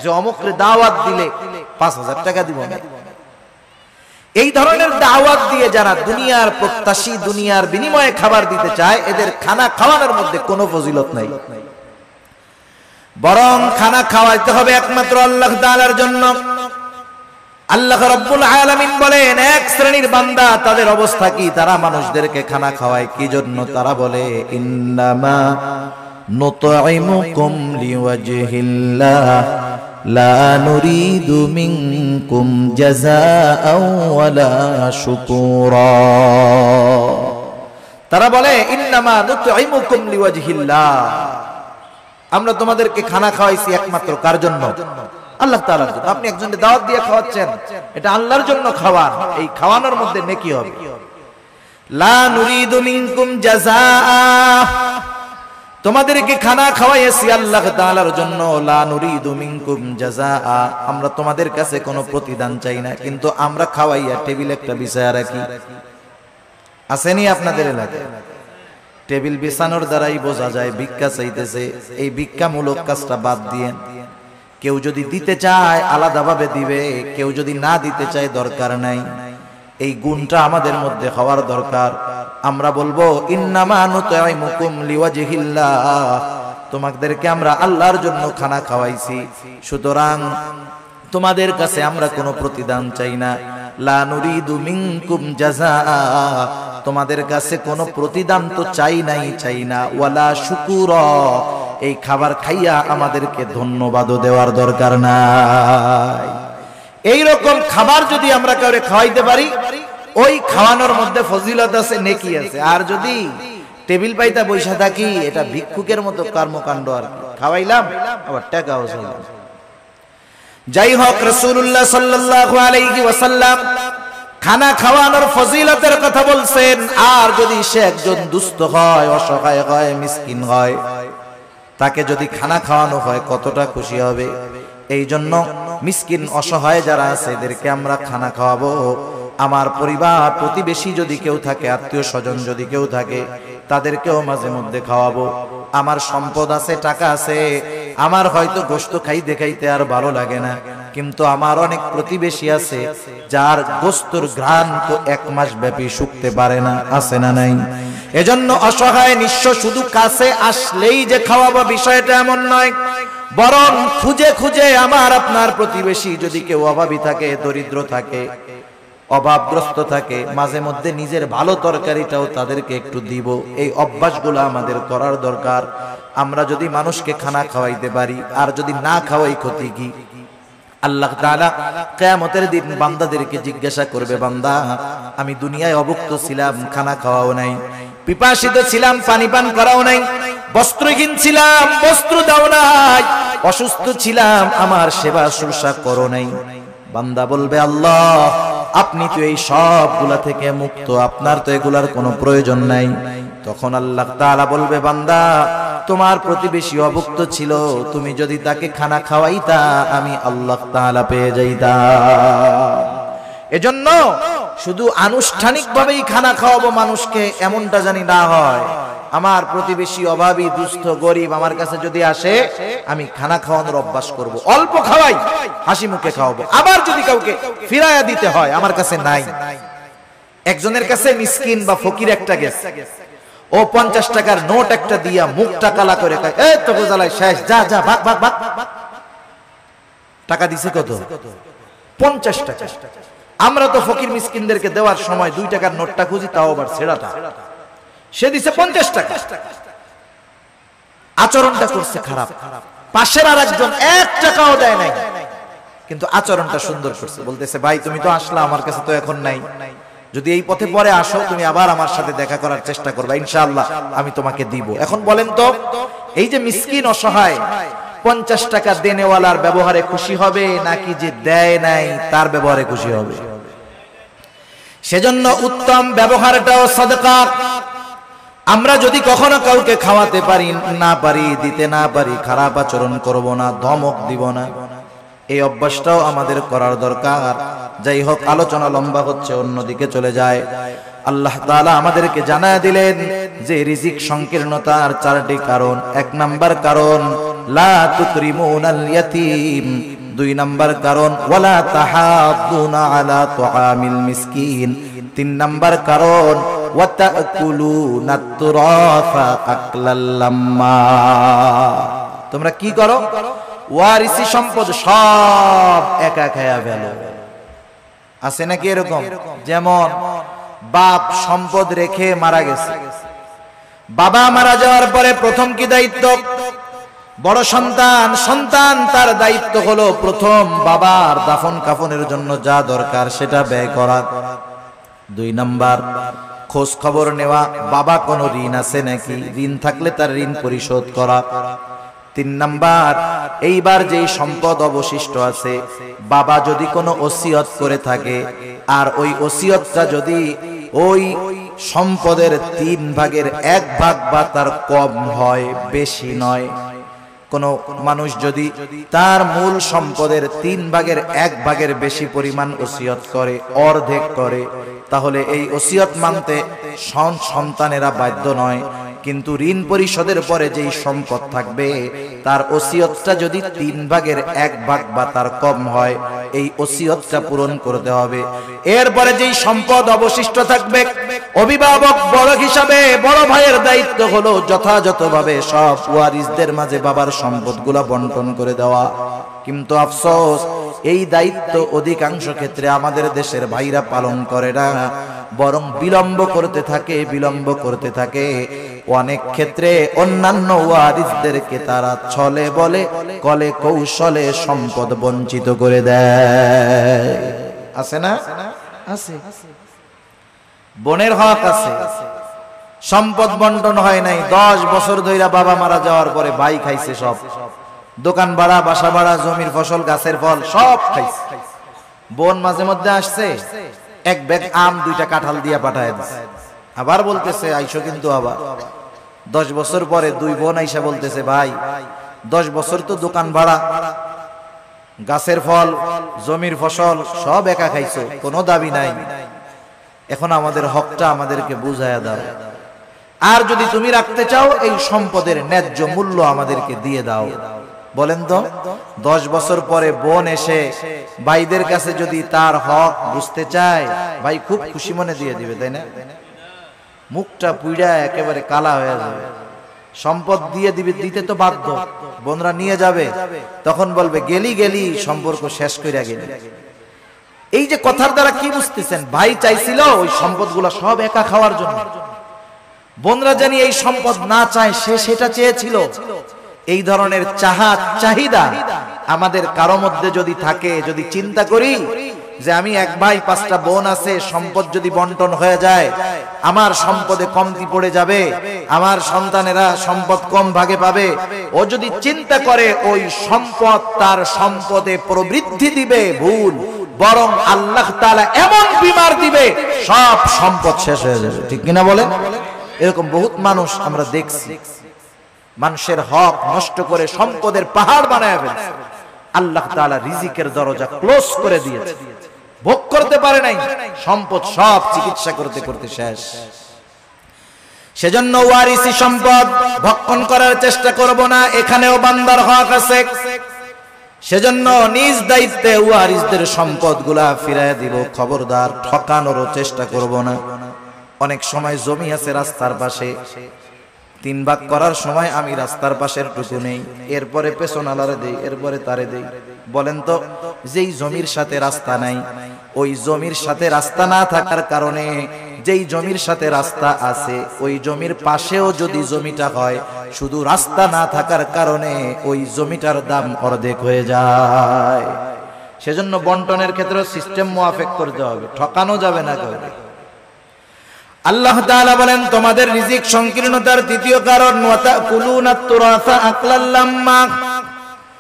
যে অমুকরে দাওয়াত দিলে 5,000 টাকা দিব না। এই ধরনের দাওয়াত দিয়ে যারা দুনিয়ার প্রত্যাশী, দুনিয়ার বিনিময়ে খাবার দিতে চায়, এদের খানা খাওয়ানোর মধ্যে কোনো ফজিলত নাই। বরং খানা খাওয়াইতে হবে একমাত্র আল্লাহ তাআলার জন্য। আল্লাহ রাব্বুল আলামিন বলেন, এক শ্রেণীর বান্দা তাদের অবস্থা কি, তারা মানুষদেরকে খানা খাওয়ায় কি জন্য? তারা বলে, ইন্নামা নুতঈমুকুম লিওয়াজহিল্লাহ লা নুরিদু মিনকুম জাযাআও ওয়ালা শুকুরা। তারা বলে, ইন্নামা নুতঈমুকুম লিওয়াজহিল্লাহ, আমরা তোমাদেরকে খানা খাওয়াইছি একমাত্র কার জন্য? আল্লাহ তাআলার জন্য। আপনি একজনকে দাওয়াত দিয়ে খাওয়াচ্ছেন, এটা আল্লাহর জন্য খাওয়ান, এই খাওয়ানোর মধ্যে নেকি হবে। লা নুরিদু মিনকুম জাযাআ, তোমাদেরকে খানা খাওয়াইছি আল্লাহ তাআলার জন্য। লা নুরিদু মিনকুম জাযাআ, আমরা তোমাদের কাছে কোনো প্রতিদান চাই না, কিন্তু আমরা খাওয়াইয়া টেবিলে একটা বিছায়া রাখি। আসেনি আপনাদের এলাকায়? টেবিল বিছানোর দ্বারাই বোঝা যায় ভিক্ষা চাইতেছে। এই ভিক্ষামূলক কাজটা বাদ দিয়ে কেউ যদি দিতে চায় আলাদাভাবে দিবে, কেউ যদি না দিতে চায় দরকার নাই। এই গুণটা আমাদের মধ্যে হওয়ার দরকার। আমরা বলবো, ইন্নামা নুতঈমুকুম লিওয়াজহিল্লাহ, তোমাদেরকে আমরা আল্লাহর জন্য খানা খাওয়াইছি, সুতরাং তোমাদের কাছে আমরা কোনো প্রতিদান চাই না। লা নুরিদু মিনকুম জাযাআ, তোমাদের কাছে কোনো প্রতিদান তো চাই না। ওয়ালা শুকুরা, এই খাবার খাইয়া আমাদেরকে ধন্যবাদও দেওয়ার দরকার নাই। এই রকম খাবার যদি আমরা কাউরে খাওয়াইতে পারি, ওই খাওয়ানোর মধ্যে ফজিলত আছে, নেকি আছে। আর যদি টেবিল পাইতা বৈশা থাকি, এটা ভিক্ষুকের মতো কর্মকাণ্ড। আর খাওয়াইলাম আবার টাকাও চাইলাম। যাই হোক, রাসূলুল্লাহ সাল্লাল্লাহু আলাইহি ওয়াসাল্লাম খানা খাওয়ানোর ফজিলতের কথা বলছেন। আর যদি সে একজন দুস্থ হয়, অসহায় হয়, মিসকিন হয়, তাকে যদি খানা খাওয়ানো হয় কতটা খুশি হবে। এই জন্য মিসকিন অসহায় যারা আছে এদেরকে আমরা খানা খাওয়াবো। আমার পরিবার প্রতিবেশী যদি কেউ থাকে, আত্মীয় স্বজন যদি কেউ থাকে, তাদেরকেও মাঝে মধ্যে খাওয়াবো। আমার সম্পদ আছে, টাকা আছে, আমার হয়তো গোশত খাইতে খাইতে আর ভালো লাগে না, কিন্তু আমার অনেক প্রতিবেশী আছে যার গোশতর ঘ্রাণ তো 1 মাস ব্যাপী শুকতে পারে না, আছে না নাই? এজন্য অসহায় নিঃস্ব শুধু কাছে আসলেই যে খাওয়াবো বিষয়টা এমন নয়, বরং খুঁজে খুঁজে আমার আপনার প্রতিবেশী যদি কেউ অভাবী থাকে, দরিদ্র থাকে, অভাবগ্রস্ত থাকে, মাঝে মধ্যে নিজের ভালো তরকারিটাও তাদেরকে একটু দিব। এই অভ্যাসগুলো আমাদের করার দরকার। আমরা যদি মানুষকে খানা খাওয়াইতে পারি, আর যদি না খাওয়াই ক্ষতি কি? আল্লাহ তাআলা কিয়ামতের দিন বান্দাদেরকে জিজ্ঞাসা করবে, বান্দা আমি দুনিয়ায় অভুক্ত ছিলাম, খানা খাওয়াও নাই, পিপাসিত ছিলাম, পানি পান করাও নাই, বস্ত্রহীন ছিলাম, বস্ত্র দাও নাই, অসুস্থ ছিলাম, আমার সেবা শুশ্রূষা করো নাই। বান্দা বলবে, আল্লাহ আপনি তো এই সবগুলা থেকে মুক্ত, আপনার তো এগুলার কোনো প্রয়োজন নাই। তখন আল্লাহ তাআলা বলবে, বান্দা তোমার প্রতিবেশী অভুক্ত ছিল, তুমি যদি তাকে খানা খাওয়াইতা আমি আল্লাহ তাআলা পেয়ে যাইতাম। এজন্য শুধু আনুষ্ঠানিকভাবেই খানা খাওয়াবো মানুষকে, এমনটা জানি না হয়। আমার প্রতিবেশী অভাবী, দুস্থ, গরিব আমার কাছে যদি আসে, আমি খানা খাওয়ানোর অভ্যাস করব। অল্প খাওয়াই, হাসি মুখে খাওয়াবো। আবার যদি কাউকে ফিরাইয়া দিতে হয়, আমার কাছে নাই, একজনের কাছে মিসকিন বা ফকির একটা গেছে, ও 50 টাকার নোট একটা দিয়া মুখটা কালা করে কয়, এই তো গোজালাই শেষ, যা যা ভাগ ভাগ ভাগ। টাকা দিছে কত? 50 টাকা। আমরা তো ফকির মিসকিনদেরকে দেওয়ার সময় 2 টাকার নোটটা খুঁজি, তাও আবার ছেঁড়াটা। সে দিছে 50 টাকা। আচরণটা করছে খারাপ। পাশের আরেকজন 1 টাকাও দেয় নাই, কিন্তু আচরণটা সুন্দর করছে। বলতেছে, ভাই তুমি তো আসলা, আমার কাছে তো এখন নাই, যদি এই পথে পরে আসো তুমি আবার আমার সাথে দেখা করার চেষ্টা করবে, ইনশাআল্লাহ আমি তোমাকে দিব। এখন বলেন তো, এই যে মিসকিন অসহায় 50 টাকা দেনেওয়ালার ব্যবহারে খুশি হবে নাকি যে দেয় নাই তার ব্যবহারে খুশি হবে? সেজন্য উত্তম ব্যবহারটাও সাদকা। আমরা যদি কখনো কাউকে খাওয়াতে পারি না পারি, দিতে না পারি, খারাপ আচরণ করব না, ধমক দিব না, এই অভ্যাসটাও আমাদের করার দরকার। যাই হোক, আলোচনা লম্বা হচ্ছে, অন্যদিকে চলে যায়। আল্লাহ তাআলা আমাদেরকে জানায় দিলেন যে রিজিক সংকীর্ণতার 4টি কারণ। 1 নাম্বার কারণ লা তুকরিমুনাল ইয়াতীম। 2 নাম্বার কারণ ওয়ালা তাহাদ্দুনা আলা তুআমিল মিসকিন। 3 নাম্বার কারণ ওয়া তাকুলুনাত তুরাফা আকলাল লাম্মা। তোমরা কি করো? ওয়ারিসি সম্পদ সব একা খায়া ফেলো। আছে নাকি এরকম? যেমন বাপ সম্পদ রেখে মারা গেছে, বাবা মারা যাওয়ার পরে প্রথম কি দায়িত্ব? বড় সন্তান, সন্তান তার দায়িত্ব হলো প্রথম বাবার দাফন কাফনের জন্য যা দরকার সেটা ব্যয় করা। 2 নাম্বার খোঁজ খবর নেওয়া, বাবা কোনো ঋণ আছে নাকি, ঋণ থাকলে তার ঋণ পরিশোধ করা। 3 নাম্বার এইবার যেই সম্পদ অবশিষ্ট আছে, বাবা যদি কোনো ওসিয়ত করে থাকে আর ওই ওসিয়তটা যদি ওই সম্পদের 3 ভাগের 1 ভাগ বা তার কম হয়, বেশি নয়, কোন মানুষ যদি তার মূল সম্পদের 3 ভাগের 1 ভাগের বেশি পরিমাণ ওসিয়ত করে, অর্ধেক করে, তাহলে এই ওসিয়ত মানতে সন্তানেরা বাধ্য নয়। কিন্তু ঋণ পরিশোধের পরে যেই সম্পদ থাকবে তার ওসিয়তটা যদি 3 ভাগের 1 ভাগ বা তার কম হয়, এই ওসিয়তটা পূরণ করতে হবে। এরপরে যেই সম্পদ অবশিষ্ট থাকবে, অভিভাবক বড় হিসাবে বড় ভাইয়ের দায়িত্ব হলো যথাযথভাবে সব ওয়ারিসদের মাঝে বাবার সম্পদগুলো বন্টন করে দেওয়া। কিন্তু আফসোস, এই দায়িত্ব অধিকাংশ ক্ষেত্রে আমাদের দেশের ভাইরা পালন করে না, বরং বিলম্ব করতে থাকে। অনেক ক্ষেত্রে অন্যান্য ওয়ারিসদেরকে তারা ছলে বলে কলে কৌশলে সম্পদ বঞ্চিত করে দেয়। আছে না? আছে। বোনের হক আছে, সম্পদ বন্টন হয় নাই, 10 বছর ধরে বাবা মারা যাওয়ার পরে ভাই খাইছে সব, দোকান ভাড়া, বাসা ভাড়া, জমির ফসল, গাছের ফল সব খাইছে। বোন মাঝে মধ্যে আসছে, 1 ব্যাগ আম 2টা কাঁঠাল দিয়া পাঠায় দিছে, আবার বলতেছে আইসো, কিন্তু আবার 10 বছর পরে 2 বোন আইসা বলতেছে, ভাই 10 বছর তো দোকান ভাড়া, গাছের ফল, জমির ফসল সব একা খাইছো, কোনো দাবি নাই, এখন আমাদের হকটা আমাদেরকে বুঝায়া দাও। আর যদি তুমি রাখতে চাও এই সম্পদের ন্যায্য মূল্য আমাদেরকে দিয়ে দাও। বলেন তো, 10 বছর পরে বোন এসে ভাইদের কাছে যদি তার হক বুঝতে চায়, ভাই খুব খুশি মনে দিয়ে দিবে, তাই না? মুখটা পুইড়া একেবারে কালা হয়ে যাবে, সম্পদ দিয়ে দিবে, দিতে তো বাধ্য, বোনরা নিয়ে যাবে, তখন বলবে গেলি সম্পর্ক শেষ কইরা গেলি। এই যে কথার দ্বারা কি বুঝতেছেন? ভাই চাইছিল ওই সম্পদগুলো সব একা খাওয়ার জন্য, বোনরা জানি এই সম্পদ না চায়, সে সেটা চেয়েছিল। এই ধরনের চাহিদা আমাদের কারো মধ্যে যদি থাকে, যদি চিন্তা করি যে আমি 1 ভাই 5টা বোন আছে, সম্পদ যদি বন্টন হয়ে যায় আমার সম্পদে কমতি পড়ে যাবে, আমার সন্তানেরা সম্পদ কম ভাগে পাবে, ও যদি চিন্তা করে ওই সম্পদ তার সম্পদে প্রবৃদ্ধি দিবে, ভুল, বরং আল্লাহ তাআলা এমন বিমার দিবে সব সম্পদ শেষ হয়ে যাবে। ঠিক কিনা বলেন? এরকম বহুত মানুষ আমরা দেখছি, মানুষের হক নষ্ট করে সম্পদের পাহাড় বানায় ফেলছে। আল্লাহ তাআলা রিজিকের দরজা ক্লোজ করে দিয়েছে, ভোগ করতে পারে নাই, সম্পদ সব চিকিৎসা করতে করতে শেষ। সেজন্য ওয়ারিসি সম্পদ ভক্ষণ করার চেষ্টা করব না। এখানেও বান্দার হক আছে। সেজন্য নিজ দায়িত্বে ওয়ারিসদের সম্পদগুলা ফিরাইয়া দিব। খবরদার, ঠকানোরও চেষ্টা করব না। অনেক সময় জমি আছে রাস্তার পাশে, 3 ভাগ করার সময় আমি রাস্তার পাশের টুকু নেই, এরপরে পেছন আলারে দেই, এরপরে তারে দেই। বলেন তো, যেই জমির সাথে রাস্তা নাই, ওই জমির সাথে রাস্তা না থাকার কারণে যেই জমির সাথে রাস্তা আছে ওই জমির পাশেও যদি জমিটা হয়, শুধু রাস্তা না থাকার কারণে ওই জমিটার দাম অর্ধেক হয়ে যায়। সেজন্য বন্টনের ক্ষেত্রে সিস্টেম মুআফিক করতে হবে, ঠকানো যাবে না কাউকে। আল্লাহ তাআলা বলেন তোমাদের রিজিক সংকীর্ণতার তৃতীয় কারণ ওয়াতাকুলুনাত তুরাসা আকলাল লাম্মা,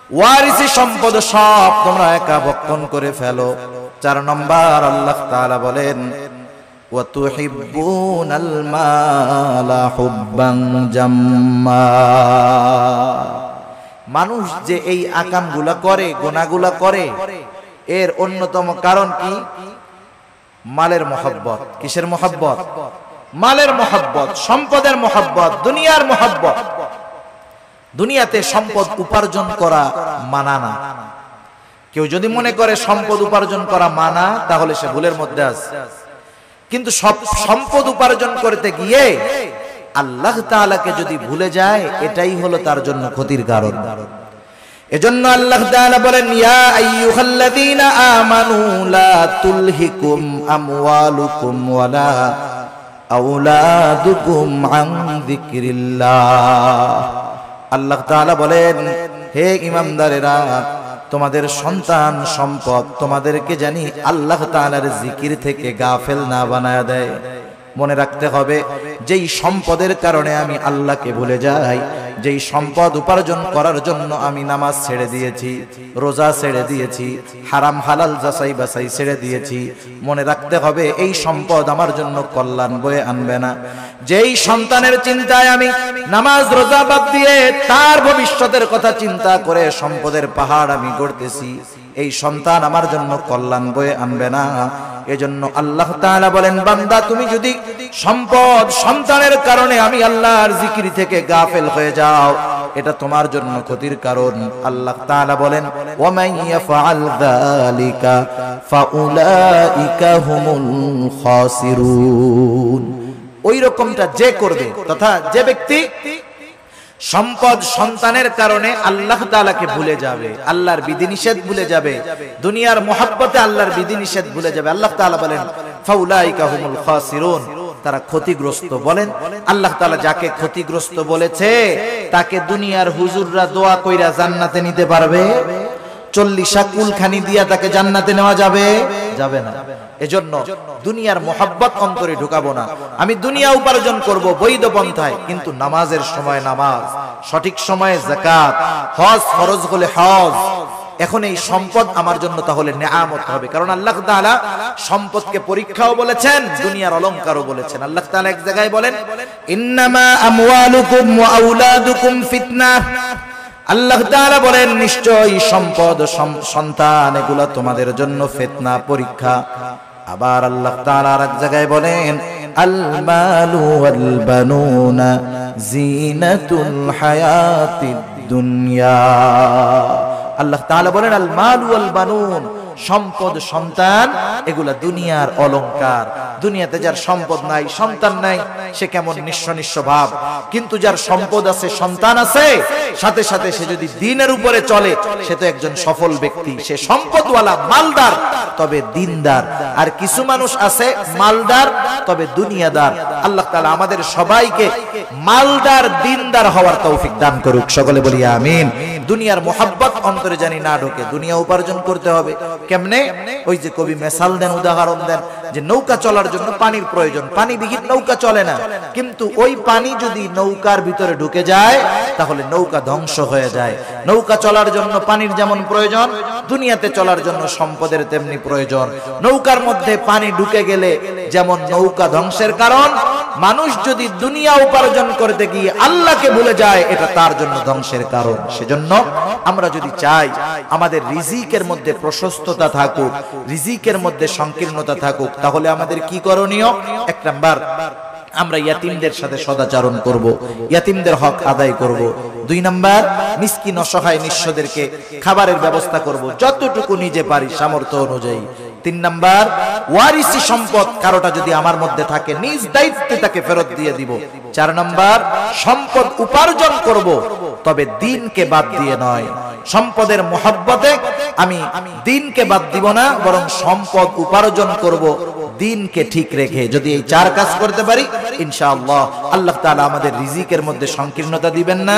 ওয়ারিসি সম্পদ সব তোমরা একা ভক্ষণ করে ফেলো। 4 নম্বর আল্লাহ তাআলা বলেন ওয়াতুহিব্বুনাল মালা হুব্বান জাম্মা। মানুষ যে এই আকামগুলা করে, গুনাহগুলা করে, এর অন্যতম কারণ কি? মালের মহব্বত। কিসের মহব্বত? মালের মহব্বত, সম্পদের মহব্বত, দুনিয়ার মহব্বত। দুনিয়াতে সম্পদ উপার্জন করা মানা না। কেউ যদি মনে করে সম্পদ উপার্জন করা মানা, তাহলে সে ভুলের মধ্যে আছে। কিন্তু সব সম্পদ উপার্জন করতে গিয়ে আল্লাহ তাআলাকে যদি ভুলে যায়, এটাই হলো তার জন্য ক্ষতির কারণ। এজন্য আল্লাহ তাআলা বলেন ইয়া আইয়ুহাল্লাযীনা আমানু লা তুলহিকুম আমওয়ালুকুম ওয়ালা আওলাদুকুম আন যিকরিল্লাহ। আল্লাহ তাআলা বলেন হে ঈমানদারেরা, তোমাদের সন্তান সম্পদ তোমাদেরকে জানি আল্লাহ তাআলার জিকির থেকে গাফেল না বানায়া দেয়। মনে রাখতে হবে, যেই সম্পদের কারণে আমি আল্লাহকে ভুলে যাই, যেই সম্পদ উপার্জন করার জন্য আমি নামাজ ছেড়ে দিয়েছি, রোজা ছেড়ে দিয়েছি, হারাম হালাল যাচাই বাছাই ছেড়ে দিয়েছি, মনে রাখতে হবে এই সম্পদ আমার জন্য কল্যাণ বয়ে আনবে না। যেই সন্তানের চিন্তায় আমি নামাজ রোজা বাদ দিয়ে তার ভবিষ্যতের কথা চিন্তা করে সম্পদের পাহাড় আমি গড়তেছি, এই সন্তান আমার জন্য কল্যাণ বয়ে আনবে না। এজন্য আল্লাহ তাআলা বলেন বান্দা, তুমি যদি সম্পদ সন্তানের কারণে আমি আল্লাহর জিকির থেকে গাফেল হয়ে যাও, এটা তোমার জন্য ক্ষতির কারণ। আল্লাহ তাআলা বলেন ওয়ামান ইয়াফআল যালিকা ফাউলাইকা হুমুল খাসিরুন। ওই রকমটা যে করবে, তথা যে ব্যক্তি সম্পদ সন্তানের কারণে আল্লাহ তাআলাকে ভুলে যাবে, আল্লাহর বিধিনিষেধ ভুলে যাবে, দুনিয়ার মহব্বতে আল্লাহর বিধিনিষেধ ভুলে যাবে, আল্লাহ তাআলা বলেন ফাউলাইকা হুমুল খাসিরুন, তারা ক্ষতিগ্রস্ত। বলেন আল্লাহ তাআলা যাকে ক্ষতিগ্রস্ত বলেছে তাকে দুনিয়ার হুজুররা দোয়া কইরা জান্নাতে নিতে পারবে? 40 কুলখানি দিয়া তাকে জান্নাতে নেওয়া যাবে? যাবে না। এজন্য দুনিয়ার মোহাব্বত অন্তরে ঢুকাবো না। আমি দুনিয়া উপার্জন করব বৈধ পন্থায়, কিন্তু নামাজের সময় নামাজ, সঠিক সময়ে যাকাত, হজ ফরজ হলে হজ। এখন এই সম্পদ আমার জন্য তাহলে নেয়ামত হবে, কারণ আল্লাহ তাআলা সম্পদকে পরীক্ষাও বলেছেন, দুনিয়ার অলংকারও বলেছেন। আল্লাহ তাআলা এক জায়গায় বলেন ইন্নামা আমওয়ালুকুম ওয়া আওলাদুকুম ফিতনাহ। আল্লাহ তাআলা বলেন নিশ্চয়ই সম্পদ সন্তান এগুলা তোমাদের জন্য ফিতনা, পরীক্ষা। আবার আল্লাহ তাআলা আরেক জায়গায় বলেন আল মালু ওয়াল বানুনা জিনাতুল হায়াতিদ দুনিয়া। আল্লাহ তাআলা বলেন আল মালু ওয়াল বানুন, সম্পদ সন্তান এগুলা দুনিয়ার অলংকার। দুনিয়াতে যার সম্পদ নাই, সন্তান নাই, সে কেমন নিঃস্ব নিঃস্ব ভাব। কিন্তু যার সম্পদ আছে, সন্তান আছে, সাথে সাথে সে যদি দ্বীনের উপরে চলে, সে তো একজন সফল ব্যক্তি। সে সম্পদওয়ালা, মালদার, তবে দ্বীনদার। আর কিছু মানুষ আছে মালদার তবে দুনিয়াদার। আল্লাহ তাআলা আমাদের সবাইকে মালদার দ্বীনদার হওয়ার তৌফিক দান করুক, সকলে বলি আমিন। দুনিয়ার মোহাব্বত অন্তরে জানি না ঢোকে। দুনিয়া উপার্জন করতে হবে কেমনে? ওই যে কবি মেসাল দেন, উদাহরণ দেন যে নৌকা চলার জন্য পানির প্রয়োজন, পানিবিহীন নৌকা চলে না। কিন্তু ওই পানি যদি নৌকার ভিতরে ঢুকে যায় তাহলে নৌকা ধ্বংস হয়ে যায়। নৌকা চলার জন্য পানির যেমন প্রয়োজন, দুনিয়াতে চলার জন্য সম্পদের তেমনি প্রয়োজন। নৌকার মধ্যে পানি ঢুকে গেলে যেমন নৌকা ধ্বংসের কারণ, মানুষ যদি দুনিয়া উপার্জন করতে গিয়ে আল্লাহকে ভুলে যায়, এটা তার জন্য ধ্বংসের কারণ। সেজন্য আমরা যদি চাই আমাদের রিজিকের মধ্যে প্রশস্ততা থাকুক, রিজিকের মধ্যে সংকীর্ণতা থাকুক, তাহলে আমাদের কি করণীয়? 1 নাম্বার, আমরা ইয়াতিমদের সাথে সদাচরণ করব, ইয়াতিমদের হক আদায় করব। 2 নাম্বার মিসকিন অসহায় নিঃস্বদেরকে খাবারের ব্যবস্থা করব যতটুকু নিজে পারি সামর্থ্য অনুযায়ী। 3 নাম্বার ওয়ারিসি সম্পদ কারোটা যদি আমার মধ্যে থাকে নিজ দায়িত্বে তাকে ফেরত দিয়ে দিব। 4 নাম্বার সম্পদ উপার্জন করব তবে দ্বীনকে বাদ দিয়ে নয়। সম্পদের মহব্বতে আমি দ্বীনকে বাদ দিব না, বরং সম্পদ উপার্জন করব দ্বীনকে ঠিক রেখে। যদি এই 4 কাজ করতে পারি ইনশাআল্লাহ আল্লাহ তাআলা আমাদের রিজিকের মধ্যে সংকীর্ণতা দিবেন না।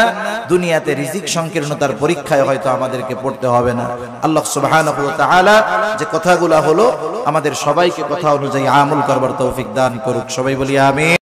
দুনিয়াতে রিজিক সংকীর্ণতার পরীক্ষায় হয়তো আমাদেরকে পড়তে হবে না। আল্লাহ সুবহানাহু ওয়া তাআলা যে কথাগুলো হলো আমাদের সবাইকে কথা অনুযায়ী আমল করবার তৌফিক দান করুক। সবাই বলি আমিন।